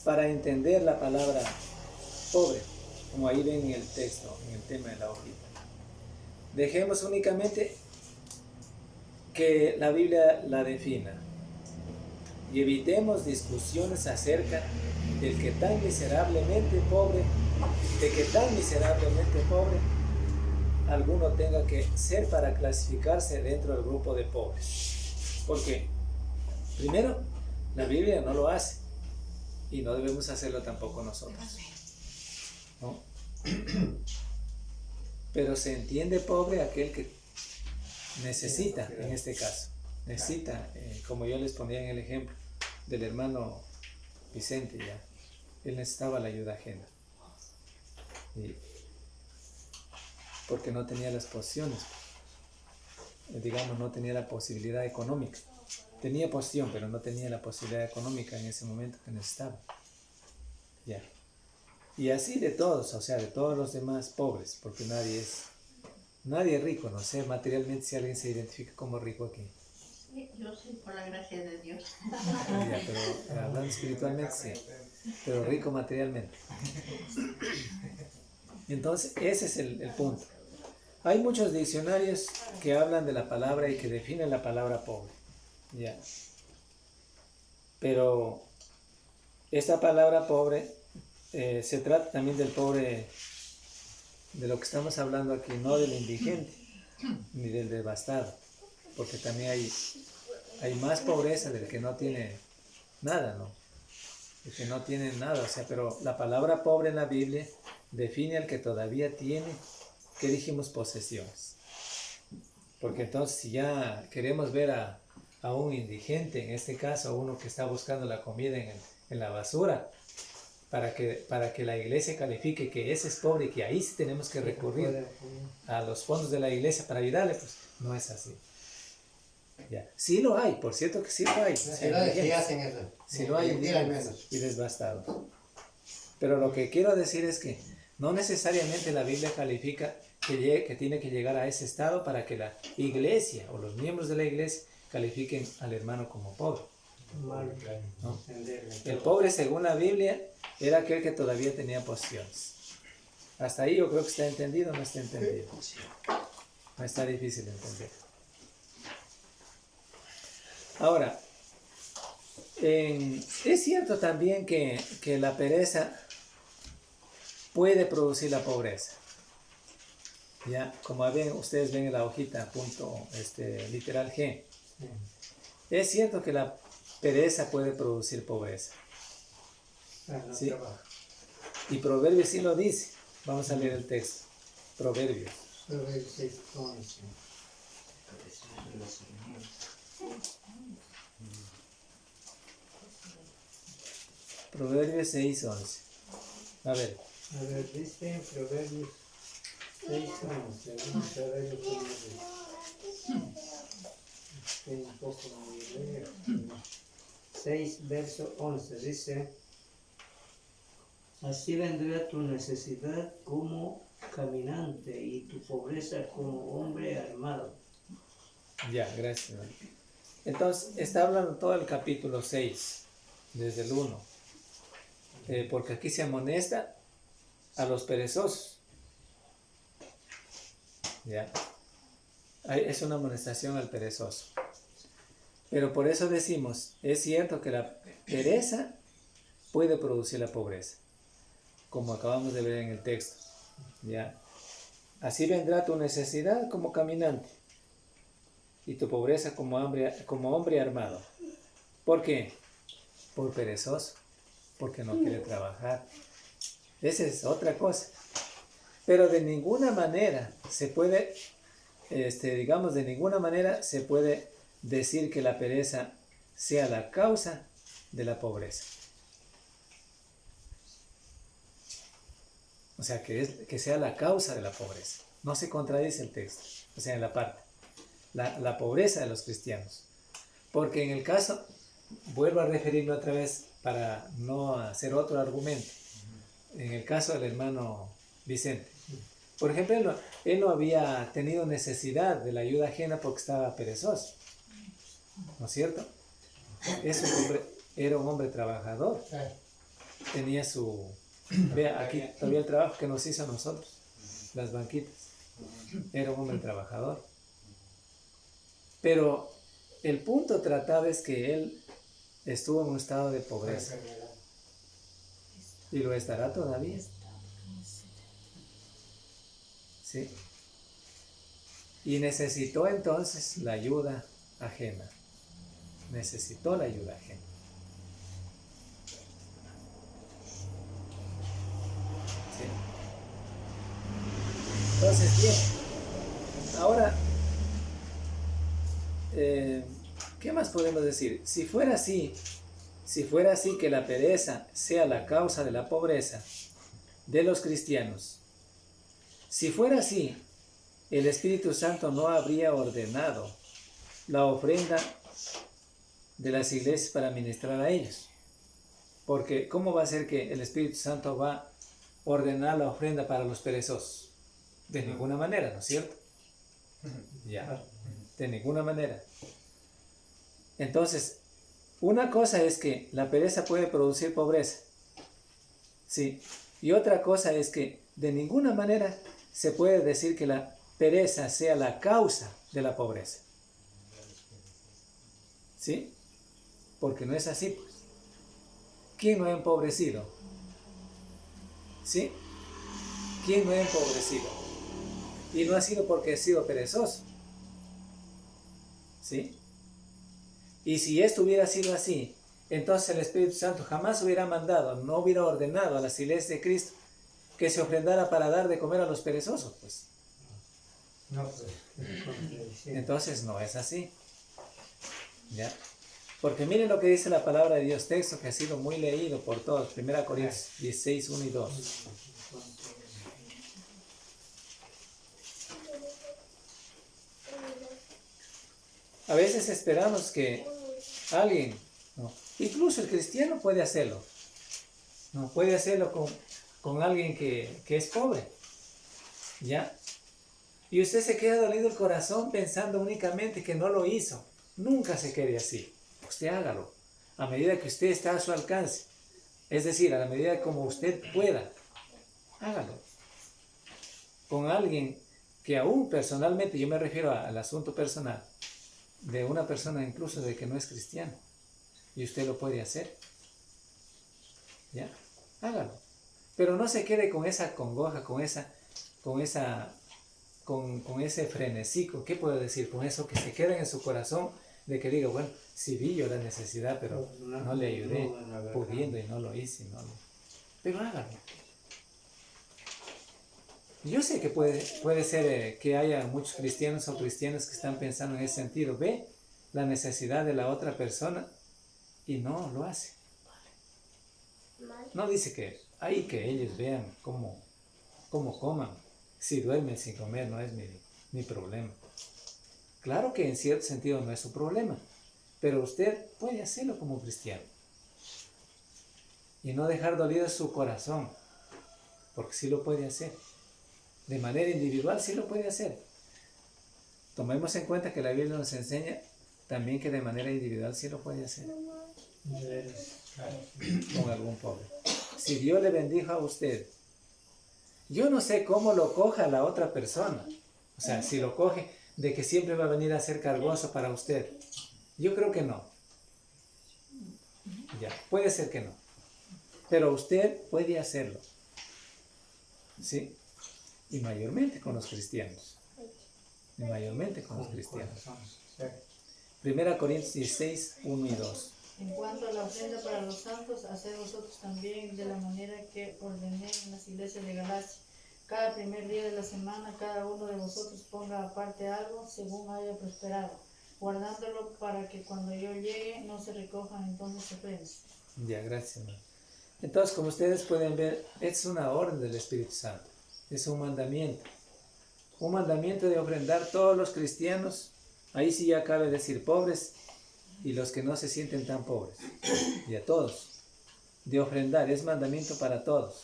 para entender la palabra pobre, como ahí ven en el texto, en el tema de la hojita. Dejemos únicamente que la Biblia la defina y evitemos discusiones acerca de que tan miserablemente pobre alguno tenga que ser para clasificarse dentro del grupo de pobres. Porque, primero, la Biblia no lo hace. Y no debemos hacerlo tampoco nosotros, ¿no? Pero se entiende pobre aquel que necesita, en este caso, necesita, como yo les ponía en el ejemplo del hermano Vicente, ya, él necesitaba la ayuda ajena, porque no tenía las posiciones, digamos, no tenía la posibilidad económica. Tenía posición, pero no tenía la posibilidad económica en ese momento que necesitaba. Ya. Y así de todos, o sea, de todos los demás pobres, porque nadie es rico, no sé materialmente si alguien se identifica como rico aquí. Yo sí, por la gracia de Dios. Ya, pero hablando espiritualmente sí, pero rico materialmente. Entonces, ese es el punto. Hay muchos diccionarios que hablan de la palabra y que definen la palabra pobre. Ya. Pero esta palabra pobre se trata también del pobre, de lo que estamos hablando aquí, no del indigente ni del devastado, porque también hay más pobreza del que no tiene nada, ¿no? El que no tiene nada, o sea, pero la palabra pobre en la Biblia define al que todavía tiene, ¿qué dijimos? Posesiones. Porque entonces si ya queremos ver a un indigente, en este caso a uno que está buscando la comida en la basura, para que la iglesia califique que ese es pobre y que ahí sí tenemos que recurrir a los fondos de la iglesia para ayudarle, pues no es así. Ya. Sí lo hay, por cierto que sí lo hay. Las ciudades sí hacen eso. Sí lo hay, Al menos. y desbastados. Pero lo que quiero decir es que no necesariamente la Biblia califica que tiene que llegar a ese estado para que la iglesia o los miembros de la iglesia califiquen al hermano como pobre. ¿No? El pobre, según la Biblia, era aquel que todavía tenía posesiones. Hasta ahí yo creo que está entendido o no está entendido. No está difícil de entender. Ahora, es cierto también que la pereza puede producir la pobreza. Ya, como ustedes ven en la hojita, punto literal G. Es cierto que la pereza puede producir pobreza. ¿Sí? Y Proverbios sí lo dice. Vamos a leer el texto. Proverbios. Proverbios 6:11. Proverbios 6:11. A ver. A ver, dice en Proverbios 6:11. Vamos a ver cómo dice. Estoy un poco muy lejos. 6, verso 11. Dice: así vendrá tu necesidad como caminante y tu pobreza como hombre armado. Ya, gracias. Entonces, está hablando todo el capítulo 6, desde el 1. Porque aquí se amonesta a los perezosos. Ya. Es una amonestación al perezoso. Pero por eso decimos, es cierto que la pereza puede producir la pobreza, como acabamos de ver en el texto. ¿Ya? Así vendrá tu necesidad como caminante y tu pobreza como hombre armado. ¿Por qué? Por perezoso, porque no quiere trabajar. Esa es otra cosa. Pero de ninguna manera se puede, de ninguna manera se puede decir que la pereza sea la causa de la pobreza. O sea, que sea la causa de la pobreza. No se contradice el texto, o sea, en la parte. La pobreza de los cristianos. Porque en el caso, vuelvo a referirme otra vez para no hacer otro argumento. En el caso del hermano Vicente. Por ejemplo, él no había tenido necesidad de la ayuda ajena porque estaba perezoso. ¿No es cierto? Era un hombre trabajador. Tenía su... Vea, aquí todavía el trabajo que nos hizo a nosotros, las banquitas. Era un hombre trabajador. Pero el punto tratado es que él estuvo en un estado de pobreza. Y lo estará todavía. ¿Sí? Y necesitó entonces la ayuda ajena. Necesitó la ayuda ajena. ¿Sí? Entonces, bien. Ahora, ¿qué más podemos decir? Si fuera así que la pereza sea la causa de la pobreza de los cristianos, si fuera así, el Espíritu Santo no habría ordenado la ofrenda de las iglesias para ministrar a ellos. Porque ¿cómo va a ser que el Espíritu Santo va a ordenar la ofrenda para los perezosos? De ninguna manera, ¿no es cierto? Ya, de ninguna manera. Entonces, una cosa es que la pereza puede producir pobreza. Sí. Y otra cosa es que de ninguna manera se puede decir que la pereza sea la causa de la pobreza. ¿Sí? Porque no es así, pues. ¿Quién no ha empobrecido? ¿Sí? ¿Quién no ha empobrecido? Y no ha sido porque ha sido perezoso. ¿Sí? Y si esto hubiera sido así, entonces el Espíritu Santo jamás hubiera mandado, no hubiera ordenado a las iglesias de Cristo que se ofrendara para dar de comer a los perezosos, pues. No, pues. Entonces no es así. ¿Ya? Porque miren lo que dice la palabra de Dios, texto que ha sido muy leído por todos, 1 Corintios 16, 1 y 2. A veces esperamos que alguien, ¿no? Incluso el cristiano puede hacerlo, ¿no? Puede hacerlo con alguien que es pobre, ¿ya? Y usted se queda dolido el corazón pensando únicamente que no lo hizo. Nunca se quede así. Usted hágalo a medida que usted está a su alcance. Es decir, a la medida como usted pueda. Hágalo. Con alguien que aún personalmente, yo me refiero al asunto personal, de una persona incluso de que no es cristiano. Y usted lo puede hacer. ¿Ya? Hágalo. Pero no se quede con esa congoja, con ese frenesí, ¿qué puedo decir? Con eso que se queda en su corazón, de que diga, bueno, sí vi yo la necesidad, pero no le ayudé, pudiendo y no lo hice. Pero hágalo. Yo sé que puede ser que haya muchos cristianos o cristianas que están pensando en ese sentido. Ve la necesidad de la otra persona y no lo hace. No dice que ellos vean cómo coman. Si duermen sin comer no es mi problema. Claro que en cierto sentido no es su problema, pero usted puede hacerlo como cristiano. Y no dejar dolido su corazón, porque sí lo puede hacer. De manera individual sí lo puede hacer. Tomemos en cuenta que la Biblia nos enseña también que de manera individual sí lo puede hacer. Con algún pobre. Si Dios le bendijo a usted, yo no sé cómo lo coja la otra persona. O sea, si lo coge de que siempre va a venir a ser cargoso para usted. Yo creo que no. Ya, puede ser que no. Pero usted puede hacerlo. ¿Sí? Y mayormente con los cristianos. Y mayormente con los cristianos. 1 Corintios 16, 1 y 2. En cuanto a la ofrenda para los santos, haced vosotros también de la manera que ordené en las iglesias de Galacia. Cada primer día de la semana, cada uno de vosotros ponga aparte algo según haya prosperado, guardándolo para que cuando yo llegue no se recojan entonces ofrendas. Ya, gracias, hermano. Entonces, como ustedes pueden ver, es una orden del Espíritu Santo. Es un mandamiento. Un mandamiento de ofrendar todos los cristianos. Ahí sí ya cabe decir pobres y los que no se sienten tan pobres. Y a todos. De ofrendar. Es mandamiento para todos.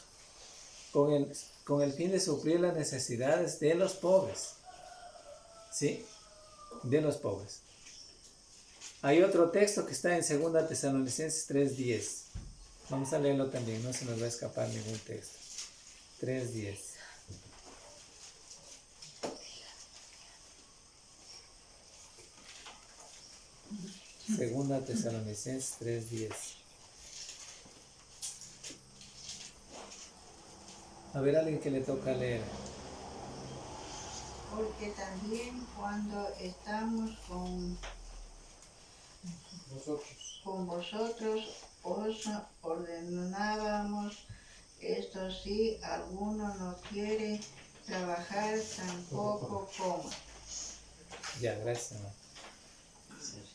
Con el fin de suplir las necesidades de los pobres. ¿Sí? De los pobres. Hay otro texto que está en 2 Tesalonicenses 3:10. Vamos a leerlo también, no se nos va a escapar ningún texto. 3:10. Segunda Tesalonicenses 3:10. A ver, alguien que le toca leer. Porque también cuando estamos con vosotros os ordenábamos esto: si alguno no quiere trabajar, tampoco coma. Ya, gracias, hermano.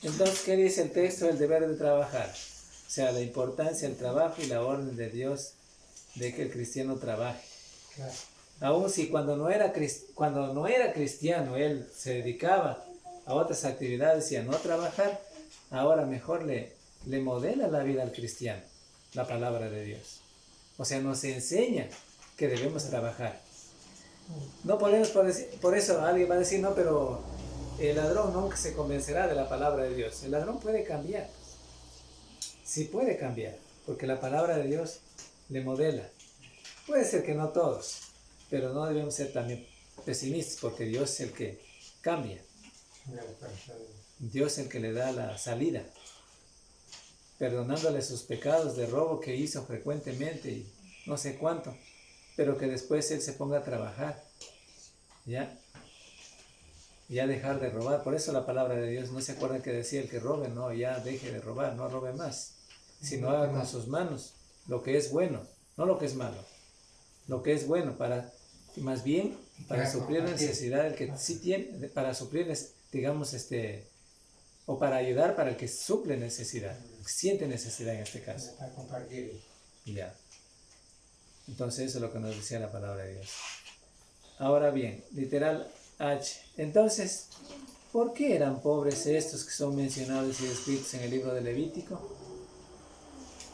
Entonces, ¿qué dice el texto? El deber de trabajar. O sea, la importancia del trabajo y la orden de Dios de que el cristiano trabaje. Claro. Aún si cuando no era cristiano, él se dedicaba a otras actividades y a no trabajar, ahora mejor le modela la vida al cristiano, la palabra de Dios. O sea, nos enseña que debemos trabajar. No podemos, por eso alguien va a decir, no, pero el ladrón nunca se convencerá de la palabra de Dios. El ladrón puede cambiar. Sí puede cambiar, porque la palabra de Dios le modela. Puede ser que no todos, pero no debemos ser también pesimistas, porque Dios es el que cambia. Dios es el que le da la salida, perdonándole sus pecados de robo que hizo frecuentemente y no sé cuánto, pero que después él se ponga a trabajar, ya dejar de robar. Por eso la palabra de Dios, no se acuerdan que decía: el que robe, no, ya deje de robar, no robe más, sino haga con sus manos lo que es bueno, no lo que es malo, lo que es bueno, más bien para suplir la necesidad del que sí tiene, para suplir, digamos, o para ayudar para el que suple necesidad, siente necesidad en este caso. Para compartir. Ya. Entonces eso es lo que nos decía la palabra de Dios. Ahora bien, literal H. Entonces, ¿Por qué eran pobres estos que son mencionados y descritos en el libro de Levítico?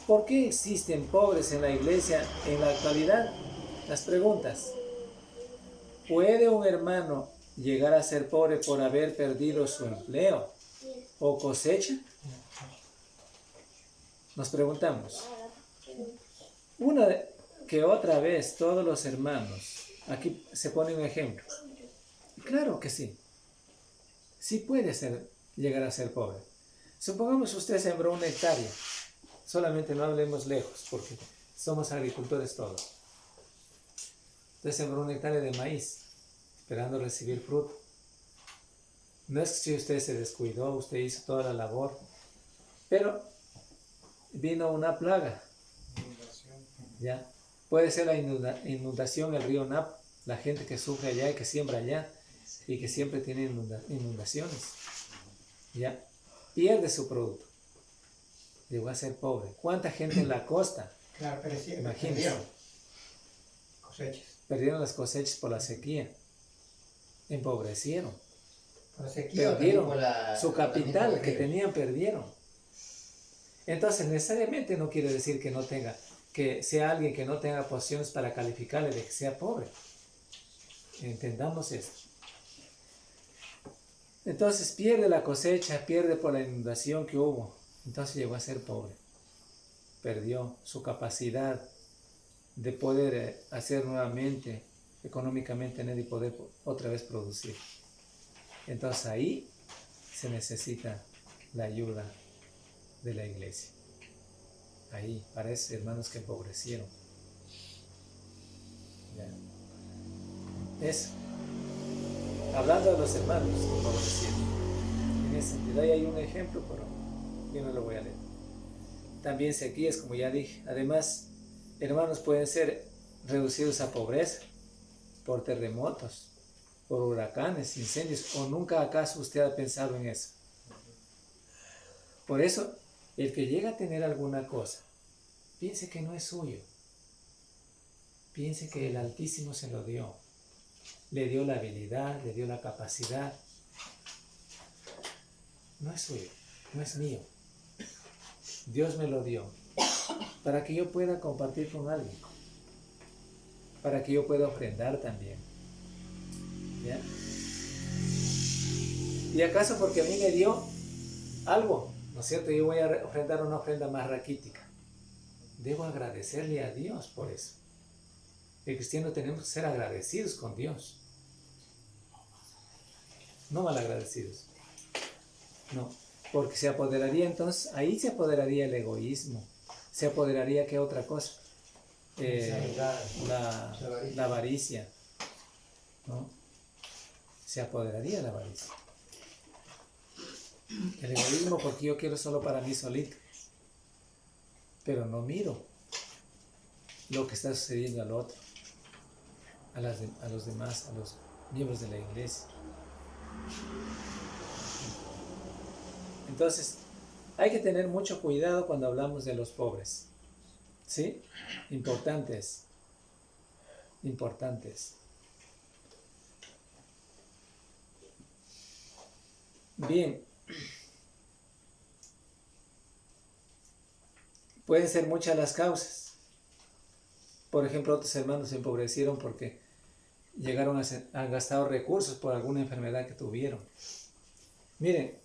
¿Por qué existen pobres en la iglesia en la actualidad? Las preguntas. ¿Puede un hermano llegar a ser pobre por haber perdido su empleo o cosecha? Nos preguntamos. Una que otra vez todos los hermanos, aquí se pone un ejemplo. Claro que sí. Sí puede llegar a ser pobre. Supongamos usted sembró 1 hectárea. Solamente no hablemos lejos, porque somos agricultores todos. Usted sembró 1 hectárea de maíz, esperando recibir fruto. No es que si usted se descuidó, usted hizo toda la labor, pero vino una plaga. ¿Ya? Puede ser la inundación del río Napo, la gente que sufre allá y que siembra allá, y que siempre tiene inundaciones, ya pierde su producto, llegó a ser pobre. ¿Cuánta gente en la costa? Claro, pero sí, imagínense, perdieron las cosechas por la sequía, empobrecieron, por la sequía, perdieron por su capital que tenían, perdieron. Entonces necesariamente no quiere decir que sea alguien que no tenga posiciones para calificarle de que sea pobre. Entendamos esto. Entonces pierde la cosecha, pierde por la inundación que hubo. Entonces llegó a ser pobre. Perdió su capacidad de poder hacer nuevamente económicamente y poder otra vez producir. Entonces ahí se necesita la ayuda de la iglesia. Ahí, para esos hermanos que empobrecieron. Ya. Eso. Hablando de los hermanos que empobrecieron. En ese sentido, ahí hay un ejemplo, pero yo no lo voy a leer. También sequías, como ya dije. Además, hermanos pueden ser reducidos a pobreza por terremotos, por huracanes, incendios, o nunca acaso usted ha pensado en eso. Por eso, el que llega a tener alguna cosa, piense que no es suyo. Piense que el Altísimo se lo dio. Le dio la habilidad, le dio la capacidad. No es suyo, no es mío. Dios me lo dio para que yo pueda compartir con alguien. Para que yo pueda ofrendar también. ¿Ya? ¿Y acaso porque a mí me dio algo, ¿no es cierto? Yo voy a ofrendar una ofrenda más raquítica. Debo agradecerle a Dios por eso. El cristiano tenemos que ser agradecidos con Dios. No malagradecidos. No, porque se apoderaría entonces, ahí se apoderaría el egoísmo. Se apoderaría, ¿qué otra cosa? La avaricia. ¿No? Se apoderaría la avaricia. El egoísmo porque yo quiero solo para mí solito. Pero no miro lo que está sucediendo al otro, a los demás, a los miembros de la iglesia. Entonces, hay que tener mucho cuidado cuando hablamos de los pobres. ¿Sí? Importantes. Bien. Pueden ser muchas las causas. Por ejemplo, otros hermanos se empobrecieron porque han gastado recursos por alguna enfermedad que tuvieron. Miren,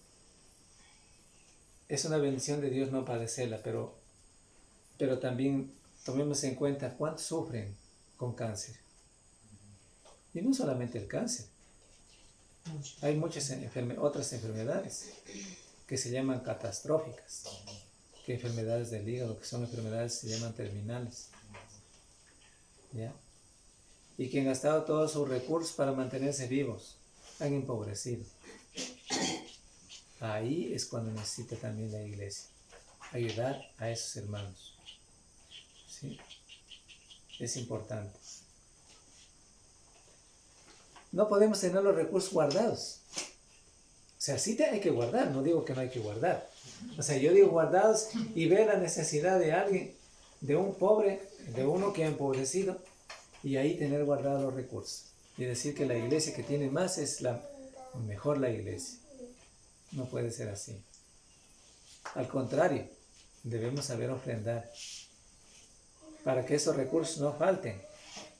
es una bendición de Dios no padecerla, pero también tomemos en cuenta cuántos sufren con cáncer. Y no solamente el cáncer. Hay muchas otras enfermedades que se llaman catastróficas. Que enfermedades del hígado, que son enfermedades se llaman terminales. ¿Ya? Y que han gastado todos sus recursos para mantenerse vivos, han empobrecido. Ahí es cuando necesita también la iglesia ayudar a esos hermanos. ¿Sí? Es importante. No podemos tener los recursos guardados. O sea, sí hay que guardar, no digo que no hay que guardar. O sea, yo digo guardados y ver la necesidad de alguien, de un pobre, de uno que ha empobrecido, y ahí tener guardados los recursos. Y decir que la iglesia que tiene más es la mejor la iglesia. No puede ser así. Al contrario, debemos saber ofrendar para que esos recursos no falten,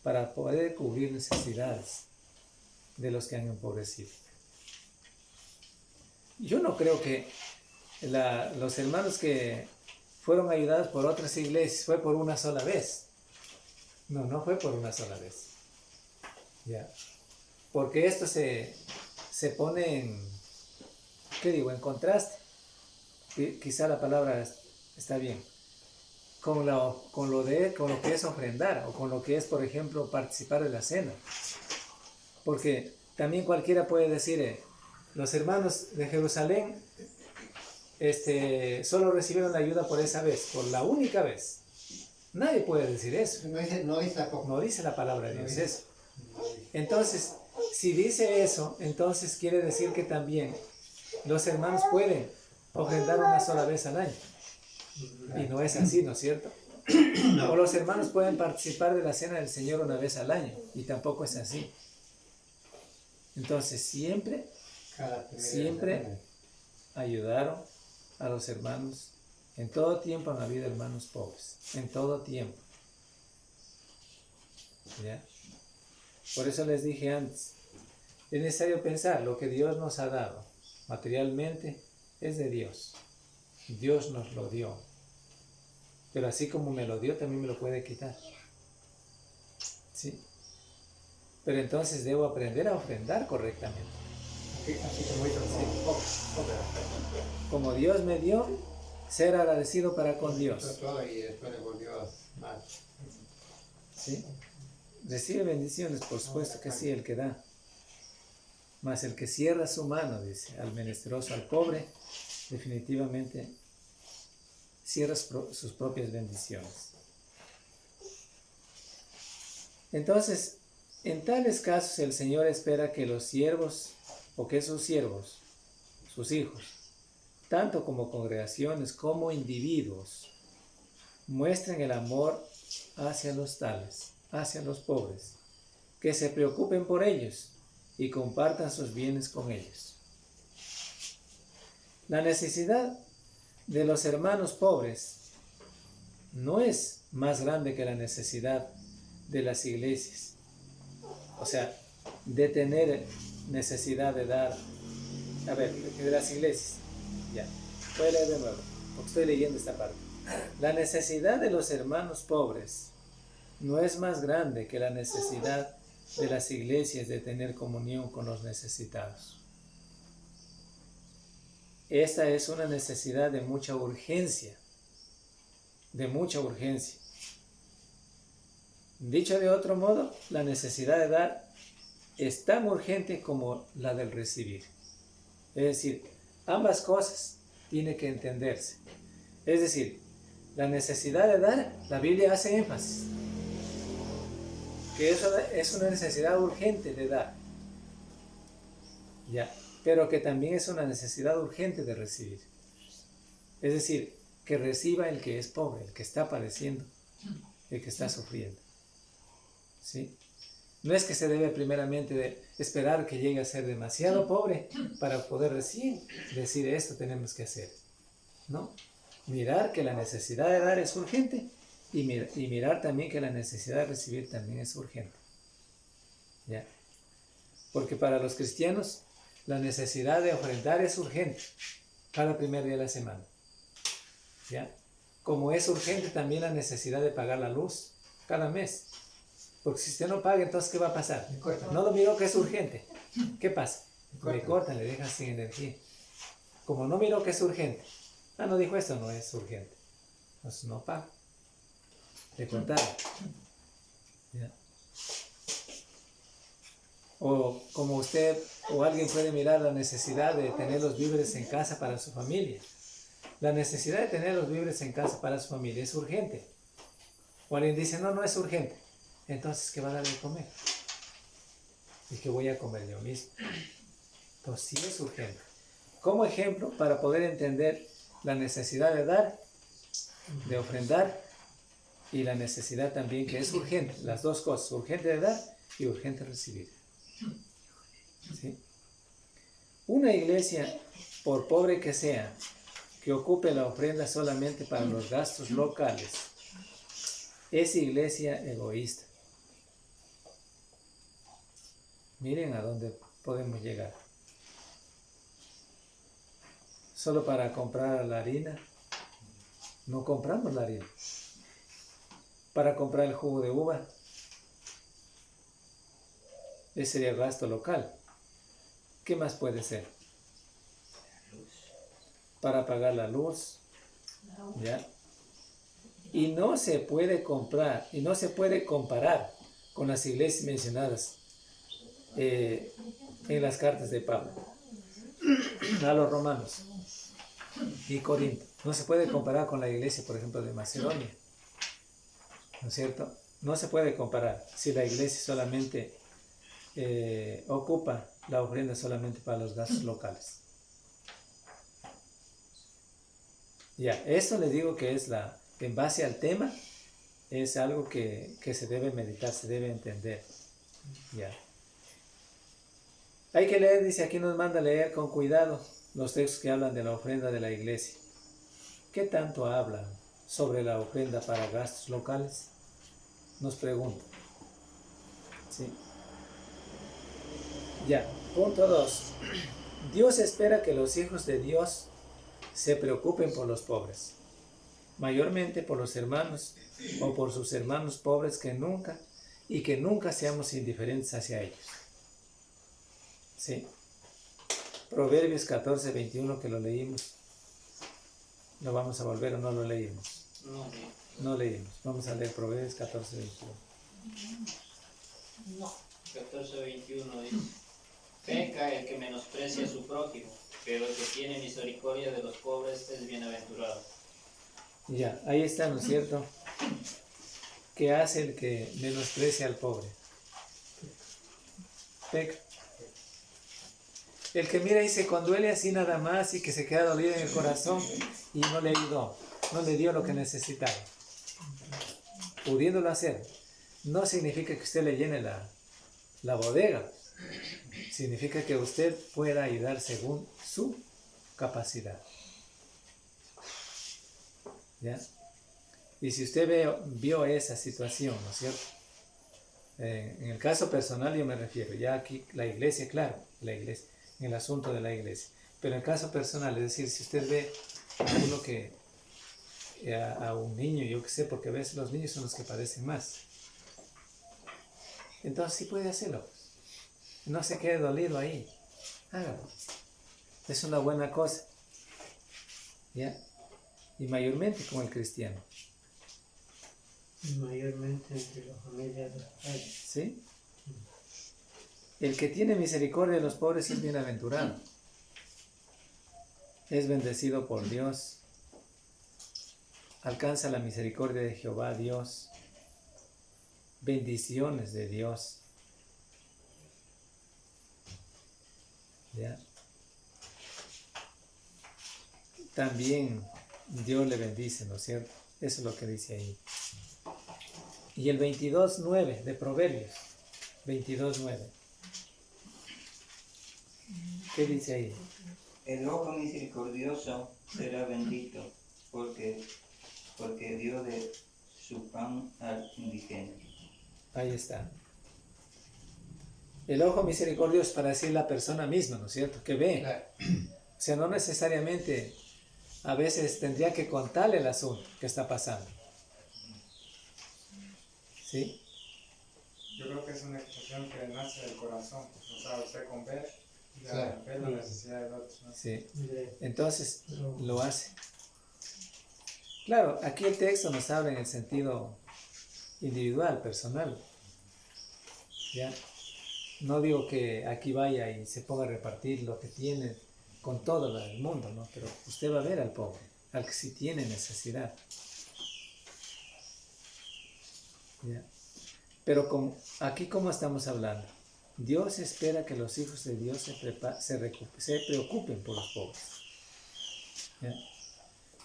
para poder cubrir necesidades de los que han empobrecido. Yo no creo que los hermanos que fueron ayudados por otras iglesias fue por una sola vez. No fue por una sola vez. Ya. Porque esto se pone en contraste. Quizá la palabra está bien. Con lo que es ofrendar, o con lo que es, por ejemplo, participar de la cena. Porque también cualquiera puede decir, los hermanos de Jerusalén solo recibieron la ayuda por esa vez, por la única vez. Nadie puede decir eso. No dice la palabra de Dios eso. Entonces, si dice eso, entonces quiere decir que también los hermanos pueden ofrendar una sola vez al año. Y no es así, ¿no es cierto? O los hermanos pueden participar de la cena del Señor una vez al año. Y tampoco es así. Entonces, siempre ayudaron a los hermanos. En todo tiempo han habido hermanos pobres. En todo tiempo. ¿Ya? Por eso les dije antes, es necesario pensar, lo que Dios nos ha dado materialmente es de Dios. Dios nos lo dio. Pero así como me lo dio, también me lo puede quitar. ¿Sí? Pero entonces debo aprender a ofrendar correctamente. Como Dios me dio, ser agradecido para con Dios. ¿Sí? Recibe bendiciones, por supuesto que sí, el que da. Mas el que cierra su mano, dice, al menesteroso, al pobre, definitivamente cierra sus propias bendiciones. Entonces, en tales casos el Señor espera que los siervos, o que sus siervos, sus hijos, tanto como congregaciones como individuos, muestren el amor hacia los tales, hacia los pobres, que se preocupen por ellos y compartan sus bienes con ellos. La necesidad de los hermanos pobres no es más grande que la necesidad de las iglesias. O sea, de tener necesidad de dar, de las iglesias. Ya, voy a leer de nuevo, porque estoy leyendo esta parte. La necesidad de los hermanos pobres no es más grande que la necesidad de las iglesias de tener comunión con los necesitados. Esta es una necesidad de mucha urgencia, Dicho de otro modo, la necesidad de dar es tan urgente como la del recibir. Es decir, ambas cosas tienen que entenderse. Es decir, la necesidad de dar, la Biblia hace énfasis, que eso es una necesidad urgente de dar. Ya, pero que también es una necesidad urgente de recibir. Es decir, que reciba el que es pobre, el que está padeciendo, el que está sufriendo. ¿Sí? No es que se debe primeramente de esperar que llegue a ser demasiado pobre para poder decir esto tenemos que hacer. ¿No? Mirar que la necesidad de dar es urgente y mirar también que la necesidad de recibir también es urgente. ¿Ya? Porque para los cristianos la necesidad de ofrendar es urgente cada primer día de la semana. ¿Ya? Como es urgente también la necesidad de pagar la luz cada mes. Porque si usted no paga, entonces ¿qué va a pasar? No lo miró que es urgente. ¿Qué pasa? Le cortan, le dejan sin energía. Como no miró que es urgente. No dijo esto, no es urgente. Entonces no paga. Le cortaron. ¿Ya? O como usted o alguien puede mirar la necesidad de tener los víveres en casa para su familia. La necesidad de tener los víveres en casa para su familia es urgente. O alguien dice, no es urgente. Entonces, ¿qué va a dar de comer? ¿Y qué voy a comer yo mismo? Entonces, sí es urgente. Como ejemplo, para poder entender la necesidad de dar, de ofrendar, y la necesidad también que es urgente, las dos cosas, urgente de dar y urgente recibir. ¿Sí? Una iglesia, por pobre que sea, que ocupe la ofrenda solamente para los gastos locales, es iglesia egoísta. Miren a dónde podemos llegar. Solo para comprar la harina, no compramos la harina. Para comprar el jugo de uva, ese sería gasto local. ¿Qué más puede ser? Para pagar la luz, ¿ya? Y no se puede comprar, y no se puede comparar con las iglesias mencionadas en las cartas de Pablo a los romanos y Corinto. No se puede comparar con la iglesia, por ejemplo, de Macedonia, ¿no es cierto? No se puede comparar si la iglesia solamente ocupa la ofrenda solamente para los gastos locales. Ya, esto les digo que es en base al tema, es algo que se debe meditar, se debe entender. Ya. Hay que leer, dice aquí, nos manda a leer con cuidado los textos que hablan de la ofrenda de la iglesia. ¿Qué tanto hablan sobre la ofrenda para gastos locales? Nos pregunta. Sí. Ya, punto 2. Dios espera que los hijos de Dios se preocupen por los pobres, mayormente por los hermanos o por sus hermanos pobres que nunca seamos indiferentes hacia ellos. Sí. Proverbios 14, 21 que lo leímos. ¿Lo vamos a volver o no lo leímos? No leímos. Vamos a leer Proverbios 14, 21. No. 14, 21 dice: peca el que menosprecia a su prójimo, pero el que tiene misericordia de los pobres es bienaventurado. Ya, ahí está, ¿no es cierto? ¿Qué hace el que menosprecia al pobre? Peca. El que mira y se conduele así nada más y que se queda dolido en el corazón y no le ayudó, no le dio lo que necesitaba, pudiéndolo hacer, no significa que usted le llene la bodega, significa que usted pueda ayudar según su capacidad. ¿Ya? Y si usted vio esa situación, ¿no es cierto? En el caso personal yo me refiero, ya aquí la iglesia, claro, la iglesia, en el asunto de la iglesia, pero en el caso personal, es decir, si usted ve a un niño, yo qué sé, porque a veces los niños son los que padecen más, entonces sí puede hacerlo, no se quede dolido ahí, hágalo, es una buena cosa, ¿ya? Y mayormente con el cristiano. Mayormente entre las familias de España. ¿Sí? El que tiene misericordia de los pobres es bienaventurado. Es bendecido por Dios. Alcanza la misericordia de Jehová Dios. Bendiciones de Dios. ¿Ya? También Dios le bendice, ¿no es cierto? Eso es lo que dice ahí. Y el 22.9 de Proverbios. 22.9. ¿Qué dice ahí? El ojo misericordioso será bendito, porque dio de su pan al indigente. Ahí está. El ojo misericordioso es para decir la persona misma, ¿no es cierto? Que ve. Claro. O sea, no necesariamente a veces tendría que contarle el asunto que está pasando. ¿Sí? Yo creo que es una expresión que nace del corazón. O sea, usted con ver, ya Claro. ve la necesidad del otro, ¿no? Sí. Entonces lo hace. Claro, aquí el texto nos habla en el sentido individual, personal. ¿Ya? No digo que aquí vaya y se ponga a repartir lo que tiene con todo el mundo, ¿no? Pero usted va a ver al pobre, al que sí tiene necesidad. ¿Ya? Pero aquí, ¿cómo estamos hablando? Dios espera que los hijos de Dios se preocupen por los pobres. ¿Ya?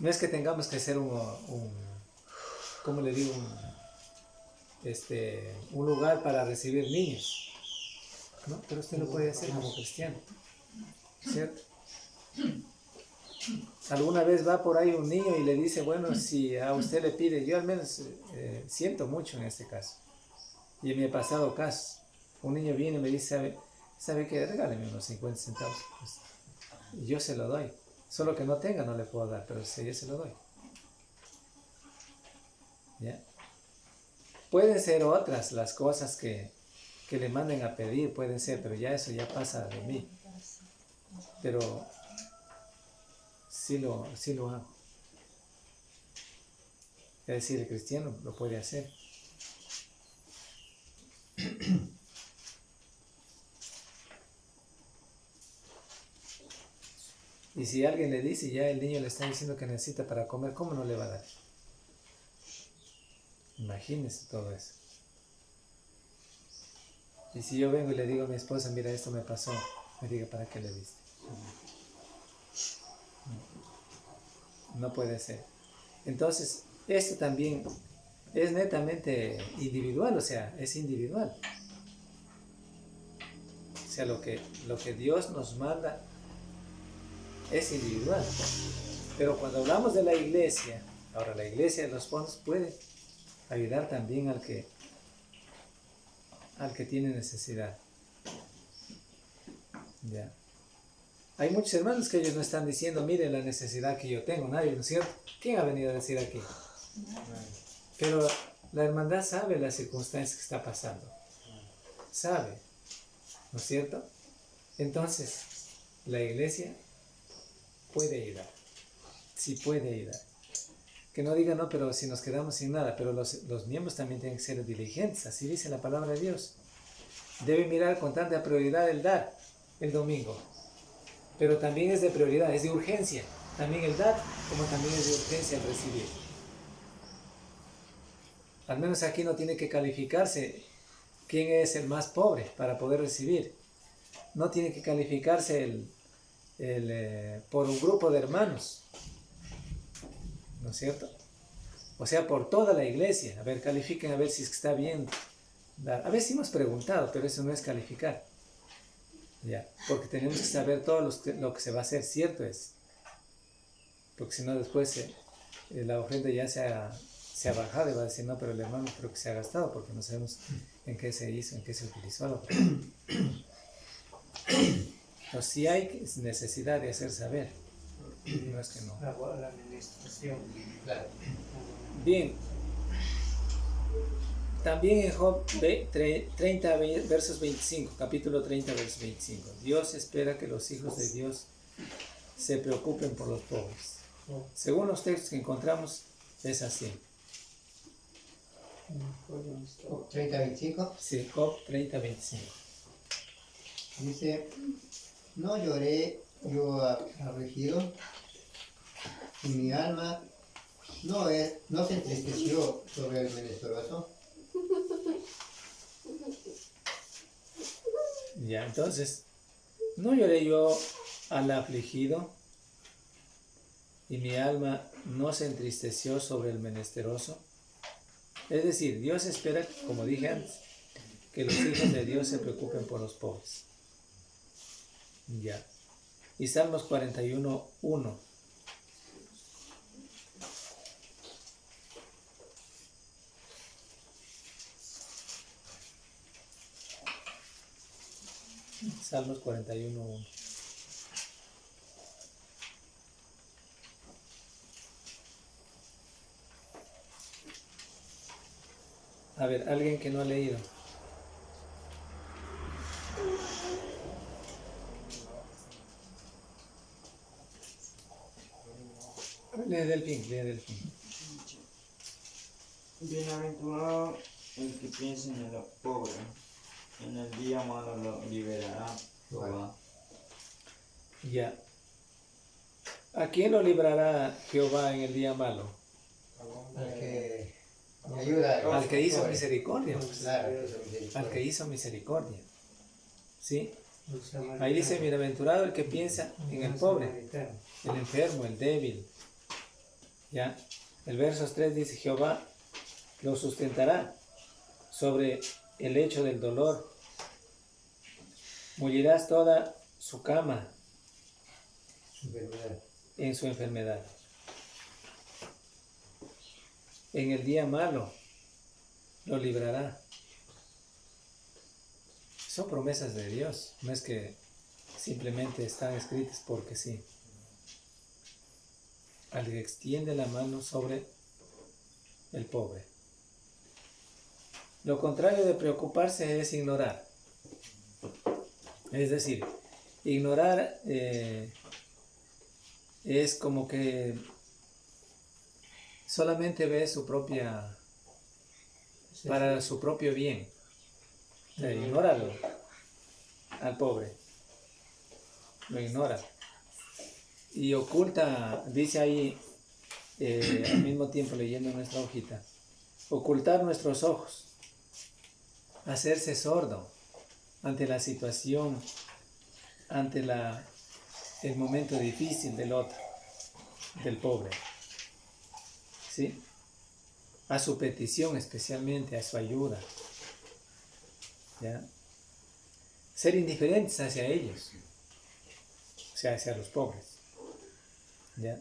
No es que tengamos que ser ¿cómo le digo? Un lugar para recibir niños, ¿no? Pero usted lo puede hacer como cristiano. ¿cierto? Alguna vez va por ahí un niño y le dice, bueno, si a usted le pide, yo al menos siento mucho en este caso. Y me ha pasado casos. Un niño viene y me dice, ¿sabe qué? Regáleme unos 50 centavos. Pues, y yo se lo doy. Solo que no tenga, no le puedo dar, pero si yo se lo doy. ¿Ya? Pueden ser otras las cosas que le manden a pedir, pueden ser, pero ya eso ya pasa de mí. Pero sí lo hago. Es decir, el cristiano lo puede hacer. Y si alguien le dice, ya el niño le está diciendo que necesita para comer, ¿cómo no le va a dar? Imagínese todo eso. Y si yo vengo y le digo a mi esposa, mira, esto me pasó, me diga, ¿para qué le diste? No puede ser. Entonces, esto también es netamente individual, o sea, es individual. O sea, lo que Dios nos manda es individual. Pero cuando hablamos de la iglesia, ahora la iglesia de los fondos puede ayudar también al que tiene necesidad. Ya. Hay muchos hermanos que ellos no están diciendo, miren la necesidad que yo tengo, nadie, ¿no es cierto? ¿Quién ha venido a decir aquí? Pero la hermandad sabe las circunstancias que está pasando. Sabe, ¿no es cierto? Entonces, la iglesia puede ayudar. Sí puede ayudar. Que no digan, no, pero si nos quedamos sin nada, pero los miembros también tienen que ser diligentes, así dice la palabra de Dios. Debe mirar con tanta prioridad el dar el domingo. Pero también es de prioridad, es de urgencia. También el dar, como también es de urgencia el recibir. Al menos aquí no tiene que calificarse quién es el más pobre para poder recibir. No tiene que calificarse por un grupo de hermanos. ¿No es cierto? O sea, por toda la iglesia. A ver, califiquen a ver si es que está bien dar. A ver si hemos preguntado, pero eso no es calificar. Ya, porque tenemos que saber todo lo que se va a hacer, cierto es. Porque si no después la ofrenda ya se ha bajado y va a decir, no, pero el hermano creo que se ha gastado porque no sabemos en qué se hizo, en qué se utilizó la ofrenda. Entonces sí hay necesidad de hacer saber. No es que no. La administración. Claro. Bien. También en Job 30, versos 25, capítulo 30, versos 25. Dios espera que los hijos de Dios se preocupen por los pobres. Según los textos que encontramos, es así. Job 30:25. Sí, Job 30, 25. Dice, no lloré yo afligido, y mi alma no se entristeció sobre el menesteroso. Ya, entonces, no lloré yo al afligido, y mi alma no se entristeció sobre el menesteroso. Es decir, Dios espera, como dije antes, que los hijos de Dios se preocupen por los pobres. Ya. Y Salmos 41, 1. Salmos 41, 1. A ver, alguien que no ha leído. Lee del fin. Bienaventurado el que piensa en el pobre, en el día malo lo liberará Jehová. Ya. ¿A quién lo librará Jehová en el día malo? Al que me ayuda. Al que hizo misericordia. Claro, que hizo misericordia. Al que hizo misericordia. ¿Sí? Ahí dice, bienaventurado el que piensa en el pobre, el enfermo, el débil. ¿Ya? El verso 3 dice, Jehová lo sustentará sobre el lecho del dolor. Mullirás toda su cama en su enfermedad. En el día malo lo librará. Son promesas de Dios, no es que simplemente están escritas porque sí. Al que extiende la mano sobre el pobre. Lo contrario de preocuparse es ignorar. Es decir, ignorar es como que solamente ve su propia, para su propio bien. O sea, ignóralo al pobre. Lo ignora. Y oculta, dice ahí, al mismo tiempo leyendo nuestra hojita, ocultar nuestros ojos, hacerse sordo ante la situación, ante el momento difícil del otro, del pobre. ¿Sí? A su petición especialmente, a su ayuda. ¿Ya? Ser indiferentes hacia ellos, o sea, hacia los pobres. ¿Ya?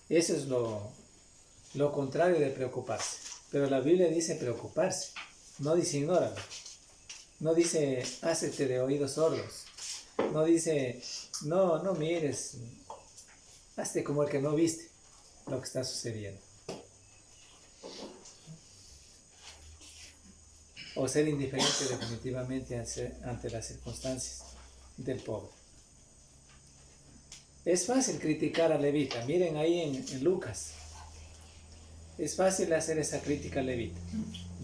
Eso es lo contrario de preocuparse. Pero la Biblia dice preocuparse, no dice ignóralo. No dice hácete de oídos sordos. No dice no mires, hazte como el que no viste lo que está sucediendo. O ser indiferente definitivamente ante las circunstancias del pobre. Es fácil criticar a Levita. Miren ahí en Lucas. Es fácil hacer esa crítica a Levita.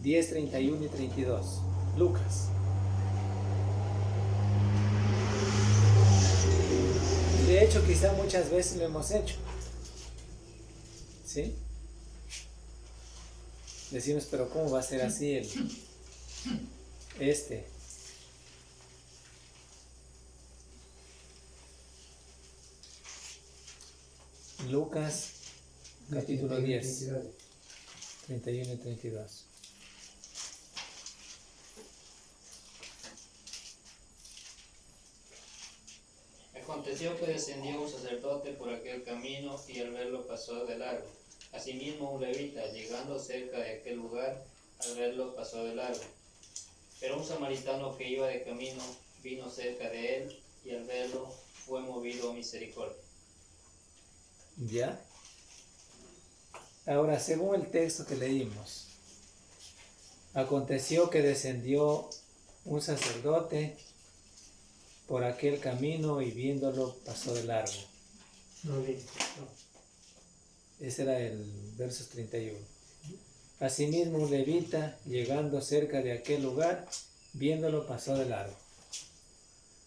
10, 31 y 32. Lucas. De hecho, quizá muchas veces lo hemos hecho. ¿Sí? Decimos, pero ¿cómo va a ser así Lucas, capítulo 10, 31 y 32. Aconteció que descendió un sacerdote por aquel camino y al verlo pasó de largo. Asimismo un levita, llegando cerca de aquel lugar, al verlo pasó de largo. Pero un samaritano que iba de camino vino cerca de él y al verlo fue movido a misericordia. ¿Ya? Ahora, según el texto que leímos, aconteció que descendió un sacerdote por aquel camino y viéndolo pasó de largo. Ese era el verso 31. Asimismo un levita, llegando cerca de aquel lugar, viéndolo pasó de largo.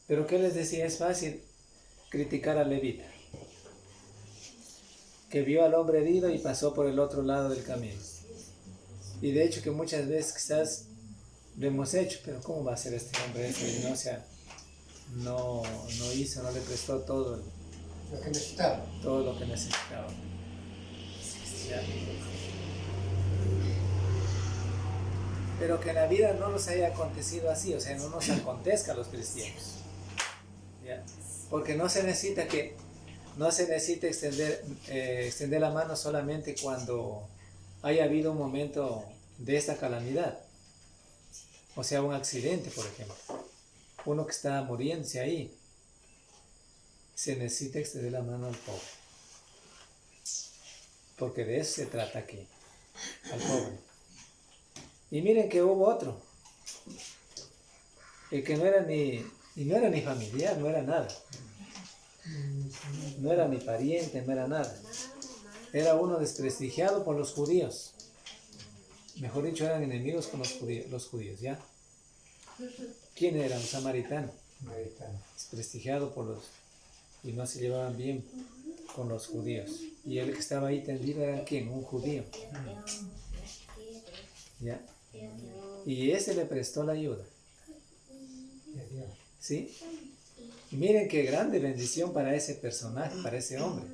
Pero ¿qué les decía? Es fácil criticar al levita, que vio al hombre herido y pasó por el otro lado del camino. Y de hecho que muchas veces quizás lo hemos hecho, pero ¿cómo va a ser este hombre eso? Y no hizo, no le prestó todo lo que necesitaba. Todo lo que necesitaba. ¿Ya? Pero que en la vida no nos haya acontecido así, o sea, no nos acontezca a los cristianos. ¿Ya? Porque no se necesita extender la mano solamente cuando haya habido un momento de esta calamidad. O sea, un accidente, por ejemplo. Uno que está muriéndose ahí. Se necesita extender la mano al pobre. Porque de eso se trata aquí. Al pobre. Y miren que hubo otro. El que no era ni familiar, no era nada. No era ni pariente, no era nada. Era uno desprestigiado por los judíos. Mejor dicho, eran enemigos con los judíos, ¿ya? ¿Quién era? Un samaritano. Desprestigiado por los... y no se llevaban bien con los judíos. Y el que estaba ahí tendido era ¿quién? Un judío. ¿Ya? Y ese le prestó la ayuda. ¿Sí? Y miren qué grande bendición para ese personaje, para ese hombre.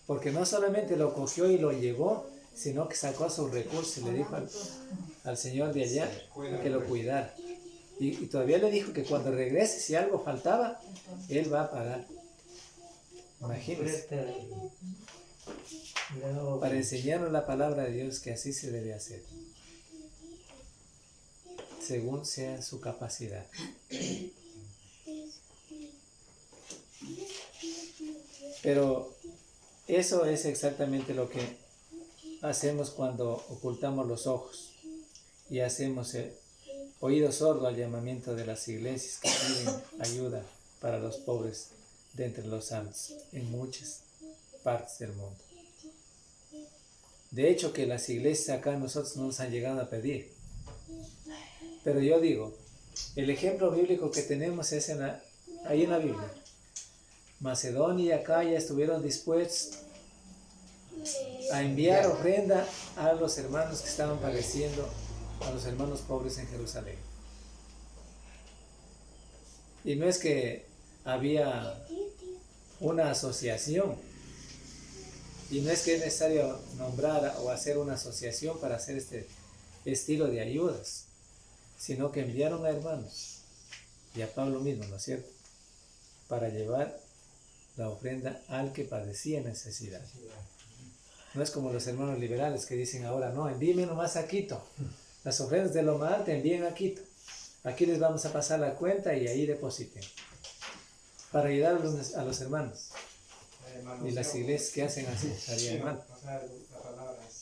Porque no solamente lo cogió y lo llevó, sino que sacó sus recursos y le dijo al señor de allá que lo cuidara. Y todavía le dijo que cuando regrese, si algo faltaba, él va a pagar. Imagínense. Para enseñarnos la palabra de Dios que así se debe hacer, según sea su capacidad. Pero eso es exactamente lo que hacemos cuando ocultamos los ojos y hacemos oído sordo al llamamiento de las iglesias que piden ayuda para los pobres de entre los santos en muchas partes del mundo. De hecho, que las iglesias acá nosotros no nos han llegado a pedir. Pero yo digo, el ejemplo bíblico que tenemos es ahí en la Biblia. Macedonia y Acaya estuvieron dispuestos a enviar ofrenda a los hermanos que estaban padeciendo, a los hermanos pobres en Jerusalén. Y no es que había una asociación, y no es que es necesario nombrar o hacer una asociación para hacer este estilo de ayudas, sino que enviaron a hermanos, y a Pablo mismo, ¿no es cierto?, para llevar la ofrenda al que padecía necesidad. No es como los hermanos liberales que dicen ahora, no, envíenme nomás a Quito. Las ofrendas de Lomar te envíen a Quito. Aquí les vamos a pasar la cuenta y ahí depositen. Para ayudar a los hermanos. Y las iglesias que hacen así, estaría mal.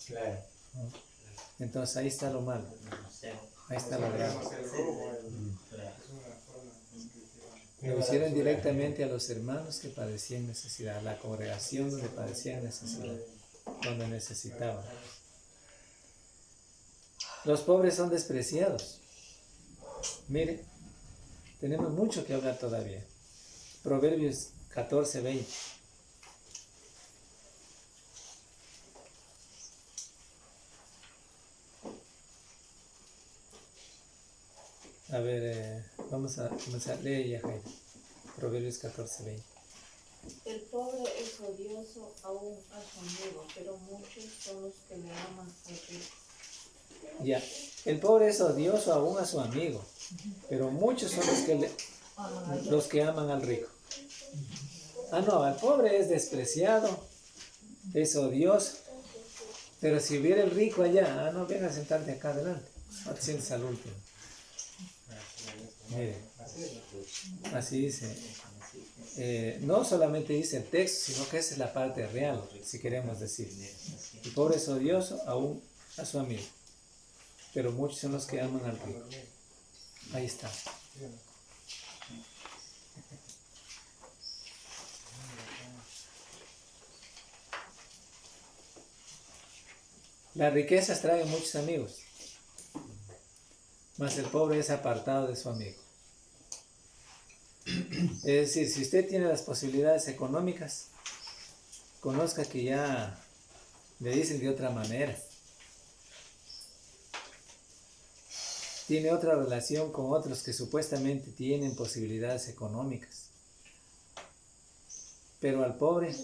Claro. Entonces ahí está lo malo. Ahí está lo grave. Lo hicieron directamente a los hermanos que padecían necesidad, a la congregación donde padecían necesidad, donde necesitaban. Los pobres son despreciados. Mire, tenemos mucho que hablar todavía. Proverbios 14:20. A ver, vamos a comenzar. Lee ya, Jaime. Proverbios 14:20. El pobre es odioso aún a su amigo, pero muchos son los que le aman al rico. Ya, el pobre es odioso aún a su amigo, pero muchos son los que aman al rico. Ah, no, al pobre es despreciado, es odioso, pero si hubiera el rico allá, no, ven a sentarte acá adelante, no te sientes al último. Mire, así dice. No solamente dice el texto, sino que esa es la parte real, si queremos decir. El pobre es odioso aún a su amigo, pero muchos son los que aman al rico. Ahí está. Las riquezas traen muchos amigos, mas el pobre es apartado de su amigo. Es decir, si usted tiene las posibilidades económicas, conozca que ya le dicen de otra manera. Tiene otra relación con otros que supuestamente tienen posibilidades económicas. Pero al pobre,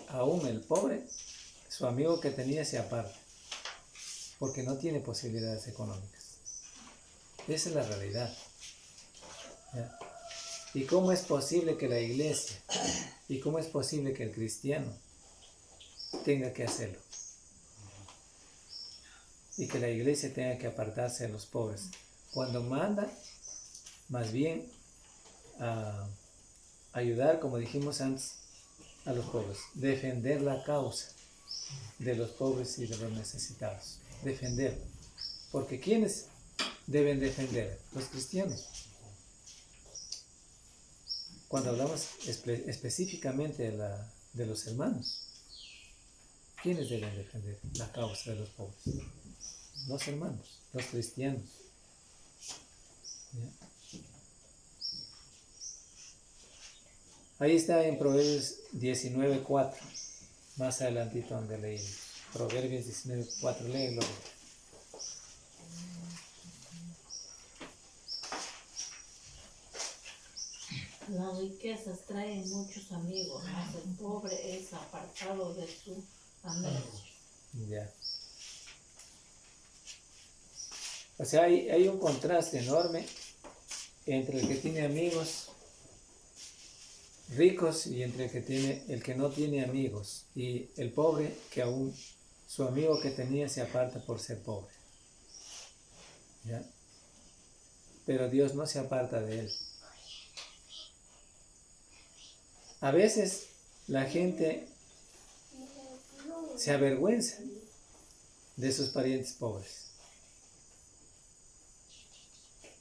aún el pobre, su amigo que tenía se aparta, porque no tiene posibilidades económicas. Esa es la realidad. ¿Ya? ¿Y cómo es posible que la iglesia, y cómo es posible que el cristiano tenga que hacerlo? Y que la iglesia tenga que apartarse de los pobres, cuando manda más bien a ayudar, como dijimos antes, a los pobres, defender la causa de los pobres y de los necesitados, defender, porque ¿quiénes deben defender? Los cristianos. Cuando hablamos específicamente de los hermanos, ¿quiénes deben defender la causa de los pobres? Los hermanos, los cristianos. ¿Ya? Ahí está en Proverbios 19:4, más adelantito donde leí. Proverbios 19:4, léelo. Las riquezas traen muchos amigos, mas el pobre es apartado de su amigo. Ya. O sea, hay un contraste enorme entre el que tiene amigos ricos y entre el que no tiene amigos, y el pobre que aún su amigo que tenía se aparta por ser pobre. ¿Ya? Pero Dios no se aparta de él. A veces la gente se avergüenza de sus parientes pobres,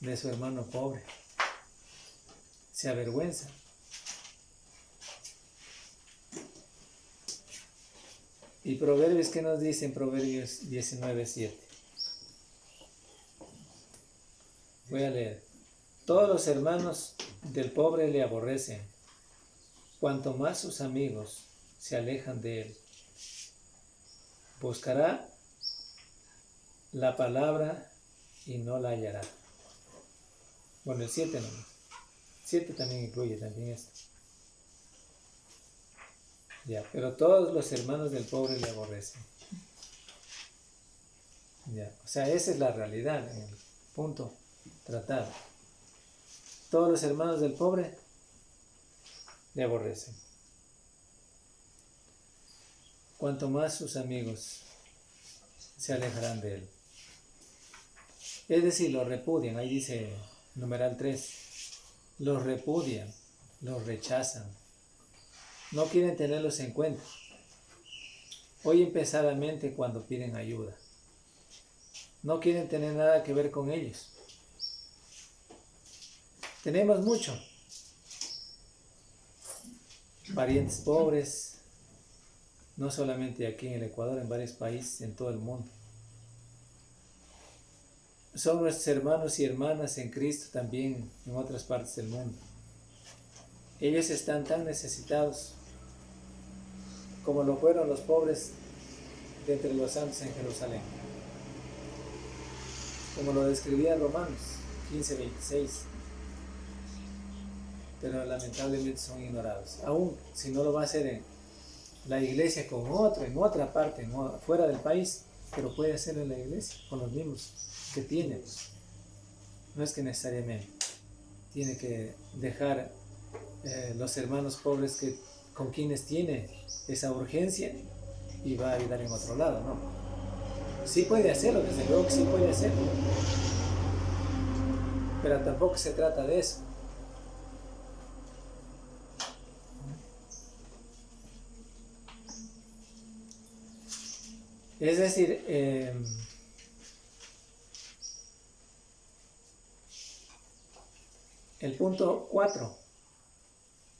de su hermano pobre. Se avergüenza. Y Proverbios, ¿qué nos dice en Proverbios 19:7? Voy a leer. Todos los hermanos del pobre le aborrecen, cuanto más sus amigos se alejan de él. Buscará la palabra y no la hallará. Bueno, el 7 nomás. 7 también incluye también esto. Ya, pero todos los hermanos del pobre le aborrecen. Ya, o sea, esa es la realidad en el punto tratado. Todos los hermanos del pobre le aborrecen. Cuanto más sus amigos se alejarán de él. Es decir, los repudian. Ahí dice numeral 3. Los repudian, los rechazan. No quieren tenerlos en cuenta. Oyen pesadamente cuando piden ayuda. No quieren tener nada que ver con ellos. Tenemos mucho. Parientes pobres, no solamente aquí en el Ecuador, en varios países, en todo el mundo. Son nuestros hermanos y hermanas en Cristo también en otras partes del mundo. Ellos están tan necesitados como lo fueron los pobres de entre los santos en Jerusalén. Como lo describía Romanos 15:26. Pero lamentablemente son ignorados. Aún si no lo va a hacer en la iglesia con otro, en otra parte, fuera del país, pero puede hacerlo en la iglesia con los mismos que tiene. No es que necesariamente tiene que dejar los hermanos pobres con quienes tiene esa urgencia y va a ayudar en otro lado, ¿no? Sí puede hacerlo, desde luego que sí puede hacerlo, pero tampoco se trata de eso. Es decir, el punto 4,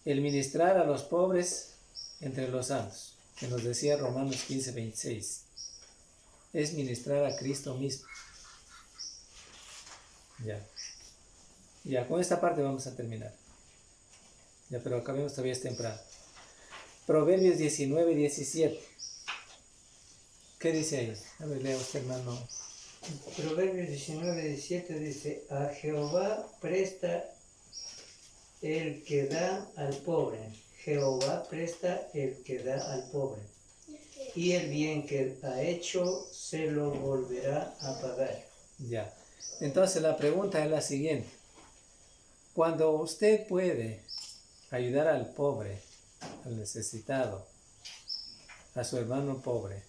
el ministrar a los pobres entre los santos, que nos decía Romanos 15:26, es ministrar a Cristo mismo. Ya, con esta parte vamos a terminar. Ya, pero acabemos, todavía es temprano. Proverbios 19:17. ¿Qué dice ahí? A ver, lea usted, hermano. Proverbios 19:17 dice: a Jehová presta el que da al pobre. Jehová presta el que da al pobre. Y el bien que ha hecho se lo volverá a pagar. Ya. Entonces la pregunta es la siguiente. Cuando usted puede ayudar al pobre, al necesitado, a su hermano pobre,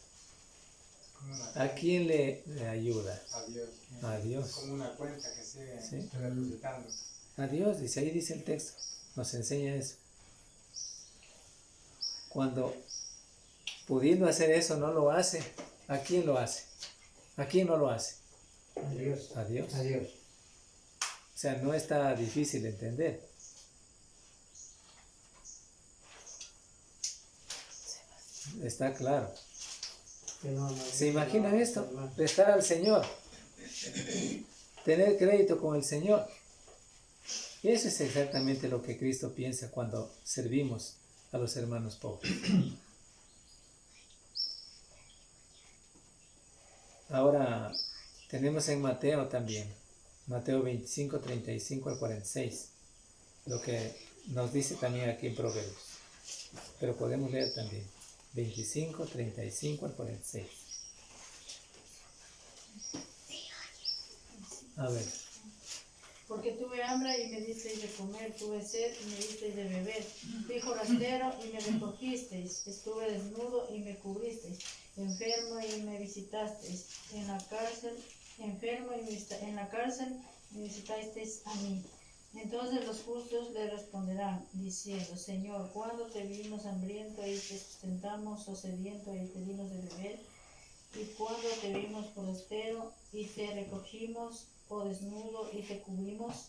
¿a quién le ayuda? A Dios. A Dios. Es como una cuenta que sigue ¿Sí? depositando. A Dios, dice, ahí dice el texto, nos enseña eso. Cuando pudiendo hacer eso no lo hace, ¿a quién lo hace? ¿A quién no lo hace? A Dios. A Dios. A Dios. O sea, no está difícil de entender. Está claro. ¿Se imaginan esto? Prestar al Señor. Tener crédito con el Señor. Y eso es exactamente lo que Cristo piensa cuando servimos a los hermanos pobres. Ahora tenemos en Mateo también, Mateo 25, 35 al 46, lo que nos dice también aquí en Proverbios, pero podemos leer también 25, 35 al 46. A ver. Porque tuve hambre y me disteis de comer, tuve sed y me disteis de beber, fui forastero y me recogisteis, estuve desnudo y me cubristeis, enfermo y me visitasteis, en la cárcel, enfermo y en la cárcel me visitasteis a mí. Entonces los justos le responderán, diciendo, Señor, ¿cuándo te vimos hambriento y te sustentamos, o sediento y te dimos de beber? ¿Y cuándo te vimos forastero y te recogimos, o desnudo y te cubrimos?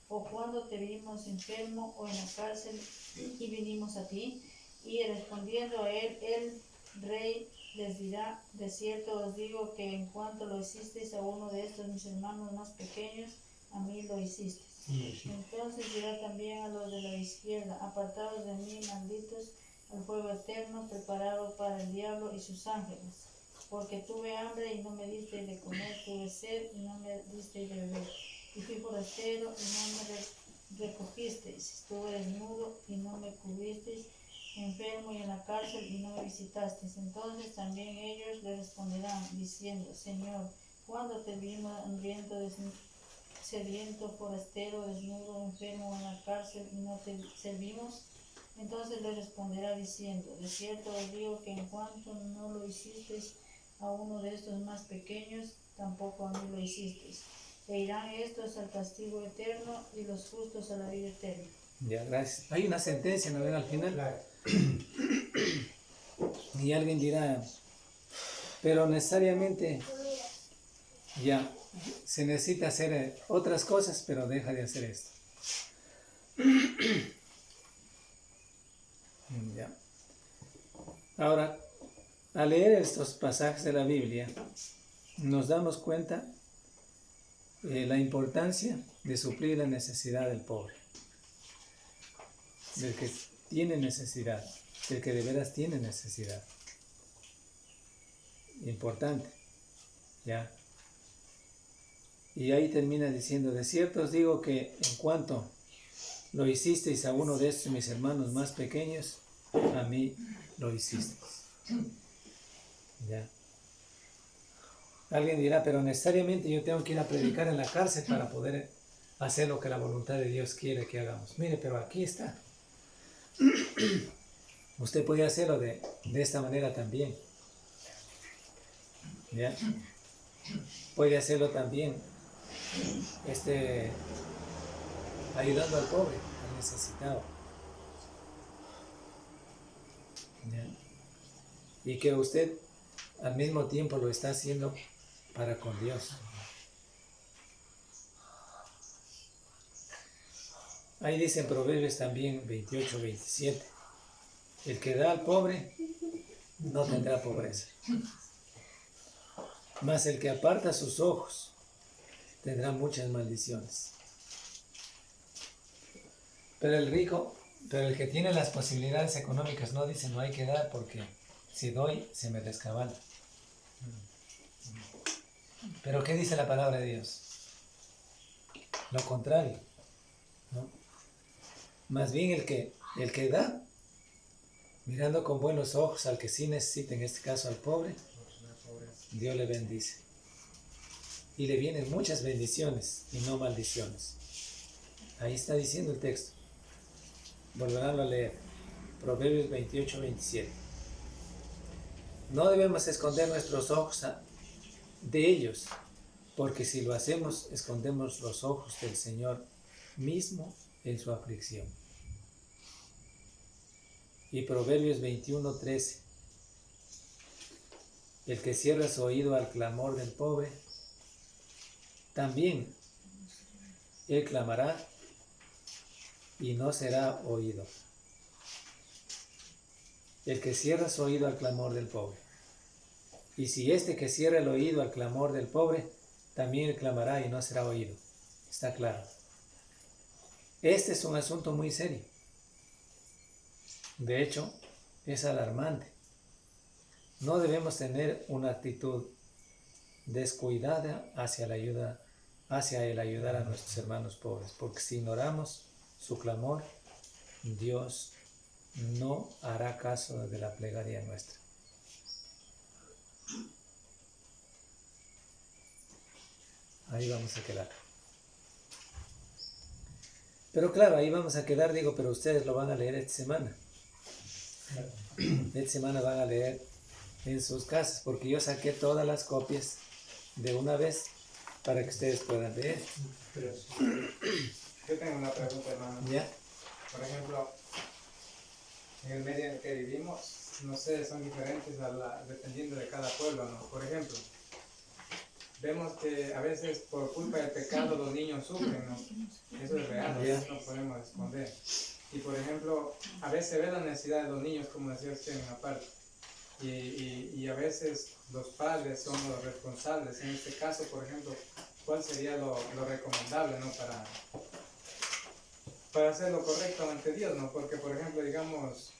¿O cuándo te vimos enfermo o en la cárcel y vinimos a ti? Y respondiendo a él, el rey les dirá, de cierto os digo que en cuanto lo hicisteis a uno de estos mis hermanos más pequeños, a mí lo hicisteis. Entonces dirá también a los de la izquierda, apartados de mí, malditos, al fuego eterno preparado para el diablo y sus ángeles. Porque tuve hambre y no me disteis de comer, tuve sed y no me disteis de beber, y fui forastero y no me recogisteis, estuve desnudo y no me cubristeis, enfermo y en la cárcel y no me visitasteis. Entonces también ellos le responderán, diciendo, Señor, ¿cuándo te vimos hambriento, sediento, forastero, desnudo, enfermo o en la cárcel y no te servimos? Entonces le responderá diciendo, de cierto os digo que en cuanto no lo hicisteis a uno de estos más pequeños, tampoco a mí lo hicisteis. E irán estos al castigo eterno y los justos a la vida eterna. Ya, gracias. Hay una sentencia, ¿no ven al final? Y alguien dirá, pero necesariamente ya se necesita hacer otras cosas, pero deja de hacer esto. Ya. Ahora, al leer estos pasajes de la Biblia, nos damos cuenta de la importancia de suplir la necesidad del pobre, del que tiene necesidad, del que de veras tiene necesidad. Importante, ¿ya? Y ahí termina diciendo, de cierto os digo que en cuanto lo hicisteis a uno de estos mis hermanos más pequeños, a mí lo hicisteis. ¿Ya? Alguien dirá, pero necesariamente yo tengo que ir a predicar en la cárcel para poder hacer lo que la voluntad de Dios quiere que hagamos. Mire, pero aquí está. Usted puede hacerlo de esta manera también. ¿Ya? Puede hacerlo también ayudando al pobre, al necesitado. ¿Ya? Y que usted al mismo tiempo lo está haciendo para con Dios. Ahí dice en Proverbios también 28, 27, el que da al pobre no tendrá pobreza, mas el que aparta sus ojos tendrá muchas maldiciones. Pero el que tiene las posibilidades económicas no dice no hay que dar porque si doy se me descabala. Pero ¿qué dice la palabra de Dios? Lo contrario, ¿no? Más bien el que da, mirando con buenos ojos al que sí necesita, en este caso al pobre, Dios le bendice. Y le vienen muchas bendiciones y no maldiciones. Ahí está diciendo el texto. Volverán a leer. Proverbios 28, 27. No debemos esconder nuestros ojos de ellos, porque si lo hacemos, escondemos los ojos del Señor mismo en su aflicción. Y Proverbios 21, 13. El que cierra su oído al clamor del pobre, también él clamará y no será oído. El que cierra su oído al clamor del pobre. Y si este que cierra el oído al clamor del pobre, también él clamará y no será oído. Está claro. Este es un asunto muy serio. De hecho, es alarmante. No debemos tener una actitud descuidada hacia el ayudar a nuestros hermanos pobres, porque si ignoramos su clamor, Dios no hará caso de la plegaria nuestra. Ahí vamos a quedar. Pero claro, ahí vamos a quedar, digo, pero ustedes lo van a leer esta semana. Esta semana van a leer en sus casas, porque yo saqué todas las copias de una vez para que ustedes puedan leer. Yo tengo una pregunta, hermano. ¿Ya? Por ejemplo, en el medio en el que vivimos, no sé, son diferentes dependiendo de cada pueblo, ¿no? Por ejemplo, vemos que a veces por culpa del pecado los niños sufren, ¿no? Eso es real, eso no podemos esconder. Y por ejemplo, a veces se ve la necesidad de los niños, como decía usted en una parte. Y a veces los padres son los responsables. En este caso, por ejemplo, ¿cuál sería lo recomendable, ¿no? Para hacer lo correcto ante Dios, ¿no? Porque, por ejemplo, digamos,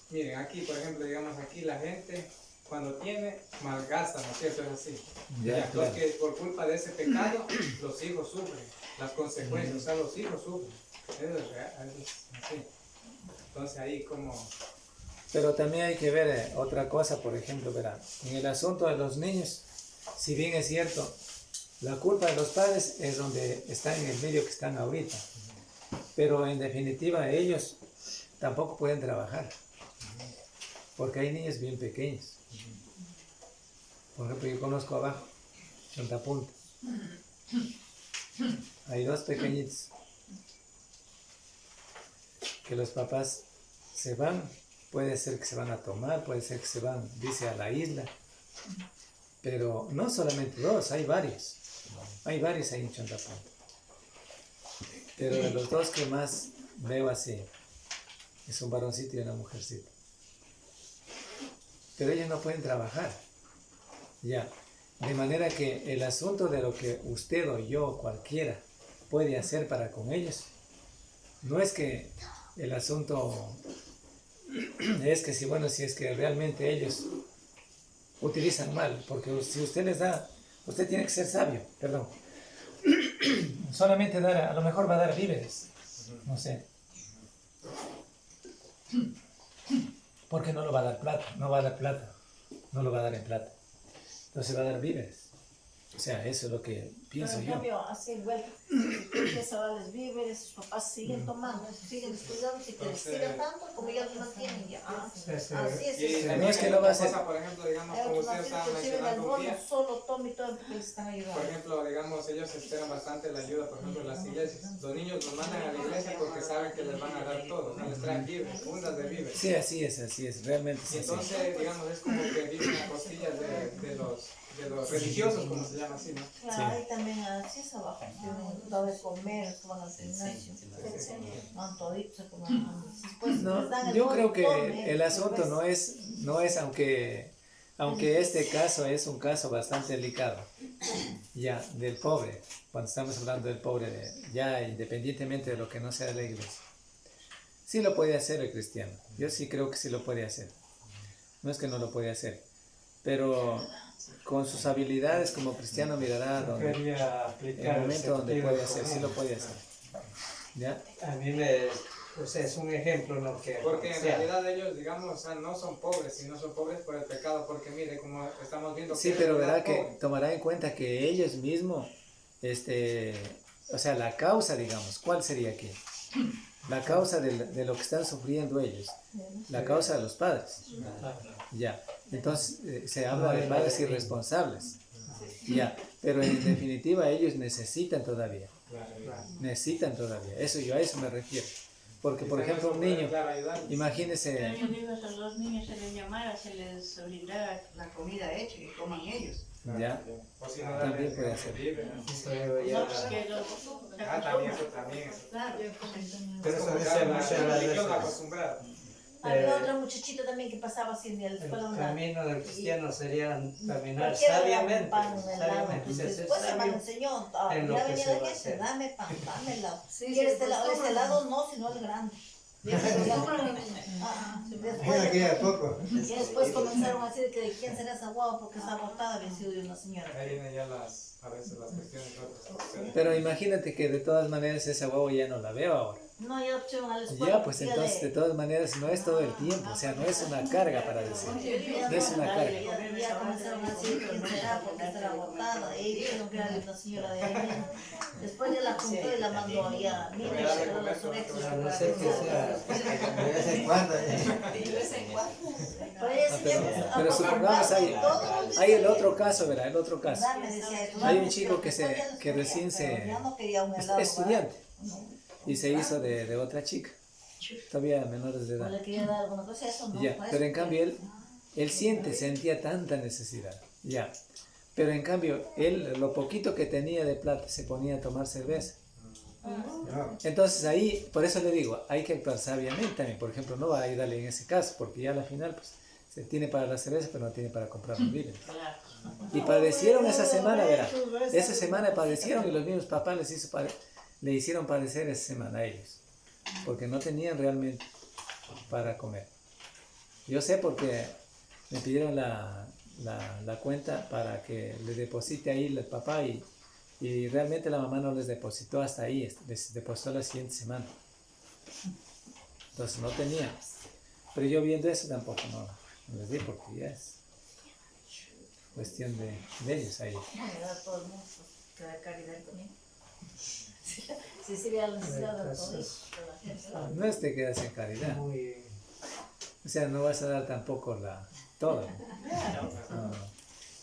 miren, aquí, por ejemplo, digamos, aquí la gente cuando tiene, malgasta, ¿no es cierto? Es así. Ya, claro. Porque por culpa de ese pecado, los hijos sufren, las consecuencias, o sea, los hijos sufren. Eso es real, eso es así. Entonces ahí como... Pero también hay que ver otra cosa, por ejemplo, verán, en el asunto de los niños, si bien es cierto, la culpa de los padres es donde están en el medio que están ahorita, pero en definitiva ellos tampoco pueden trabajar, porque hay niños bien pequeños. Por ejemplo, yo conozco abajo, Santa Punta, hay 2 pequeñitos que los papás se van. Puede ser que se van a tomar, puede ser que se van, dice, a la isla. Pero no solamente 2, hay varios. Hay varios ahí en Chontapán. Pero de los 2 que más veo así, es un varoncito y una mujercita. Pero ellos no pueden trabajar. Ya. De manera que el asunto de lo que usted o yo o cualquiera puede hacer para con ellos, no es que el asunto... es que si es que realmente ellos utilizan mal, porque si usted les da, usted tiene que ser sabio, perdón, solamente dar, a lo mejor va a dar víveres, no sé, porque no lo va a dar plata, no va a dar plata, no lo va a dar en plata, entonces va a dar víveres. O sea, eso es lo que pienso Pero en cambio, así igual, empieza a darles víveres, sus papás siguen tomando, siguen descuidando, si te descuidan tanto, como ya no tienen ya. Así es. No es que no va a ser. Por ejemplo, digamos, como ustedes estaban mencionando un día, solo tome y todo porque les están ayudando. por ejemplo, digamos, ellos esperan bastante la ayuda, por ejemplo, en las iglesias. Los niños los mandan a la iglesia porque saben que les van a dar todo, ¿no? Les traen víveres, fundas de víveres. Sí, así es, realmente Y entonces, digamos, es como que viven a costillas de los religiosos, como se llama así, ¿no? Claro, ahí también así es abajo, tienen dado de comer, van al gimnasio, van toditos, no, yo creo que el asunto no es aunque este caso es un caso bastante delicado, ya, del pobre, cuando estamos hablando del pobre, ya independientemente de lo que no sea de la iglesia, sí lo puede hacer el cristiano, yo sí creo que sí lo puede hacer, no es que no lo puede hacer, pero con sus habilidades como cristiano mirará el momento donde puede hacer, sí lo puede hacer. ¿Ya? A mí o sea, es un ejemplo, ¿no? Porque en realidad ellos, digamos, o sea, no son pobres, sino son pobres por el pecado, porque mire, como estamos viendo... Sí, pero verá que tomará en cuenta que ellos mismos, o sea, la causa, digamos, ¿cuál sería aquí? La causa de lo que están sufriendo ellos, la causa de los padres. Ya, entonces se habla de padres irresponsables. Ya, pero en definitiva ellos necesitan todavía. Eso yo a eso me refiero. Porque, por ejemplo, un niño, imagínese... A los niños se les llamara, se les brindara la comida hecha que coman ellos. Ya, también puede ser. También. Pero eso dice había otra muchachita también que pasaba así en el camino del cristiano sería caminar sabiamente. Después se me enseñó, ya venía la gente, dame pan, dame helado. Y este helado no, sino el grande. Y después comenzaron a decir que de quién será esa guagua porque esa botada había sido de una señora. Ahí vienen ya a veces las cuestiones. Pero imagínate que de todas maneras esa guagua ya no la veo ahora. No hay opción a la escuela. Ya, pues entonces de todas maneras no es todo el tiempo, o sea, no es una carga para decir, no es una carga. Ya comenzaron a decir quién será porque estará agotada. Y dijeron que era una señora de ahí mismo. Después ya la juntó y la mandó allá. Mira, pero los surexos. A no ser que sea de vez en cuando. Pero supongamos hay el otro caso, ¿verdad? El otro caso. Hay un chico que recién es estudiante y se hizo de otra chica, todavía menores de edad. Le quería dar alguna cosa, eso no. Ya, pero en cambio él sentía tanta necesidad, ya. Pero en cambio, él, lo poquito que tenía de plata, se ponía a tomar cerveza. Entonces ahí, por eso le digo, hay que actuar sabiamente también. Por ejemplo, no va a ayudarle en ese caso, porque ya al final, pues, se tiene para la cerveza, pero no tiene para comprar los víveres. Y padecieron esa semana, verá. Esa semana padecieron y los mismos papás le hicieron padecer esa semana a ellos. Porque no tenían realmente para comer. Yo sé porque me pidieron la cuenta para que le deposite ahí el papá y realmente la mamá no les depositó hasta ahí, les depositó la siguiente semana. Entonces no tenía. Pero yo viendo eso tampoco no les di porque ya es cuestión de ellos ahí. Todo el mundo que da caridad también. Si se ve la necesidad de todo eso. No es de quedarse en caridad. O sea, no vas a dar tampoco todo. No.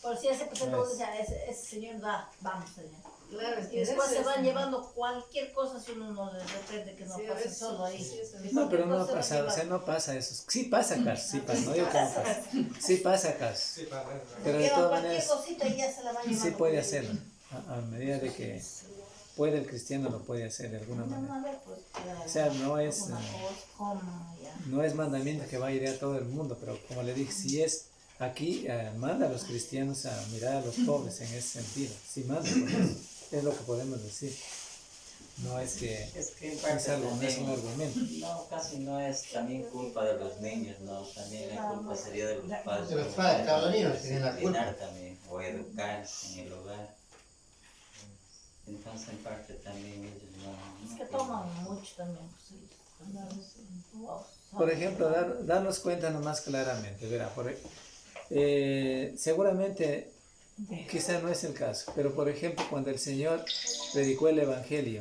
Por si ese presentador dice, ese señor da, vamos allá. Claro, es Y que después se eso van es- llevando cualquier cosa si uno no les repente que no Sí, a pase veces solo ahí. sí, eso es- No, pero no ha Cualquier cosa pasado, o se sea, lleva. no pasa eso. Sí pasa caso, sí pasa, no digo que no pasa. Sí pasa caso. Sí, para ver. Pero de Llevan todas cualquier maneras, cosita y ya se la van llevando. sí puede hacerlo. A medida de que puede el cristiano, lo puede hacer de alguna manera. A ver, pues, O sea, no es, una cosa, como ya. no es mandamiento que va a ir a todo el mundo, pero como le dije, si es aquí, manda a los cristianos a mirar a los pobres en ese sentido. Sí manda, porque es lo que podemos decir. No es que Es que en es parte algo, no es un también, argumento. no, casi no es también culpa de los niños, no, también la culpa sería de los padres. De los padres, claro, los niños tienen la culpa. Disciplinar también, o educar en el hogar. Entonces en parte también ellos no... Es que toman mucho también. Pues, sí. Wow. Por ejemplo, darnos cuenta nomás claramente, verá, seguramente quizá no es el caso, pero por ejemplo cuando el Señor predicó el Evangelio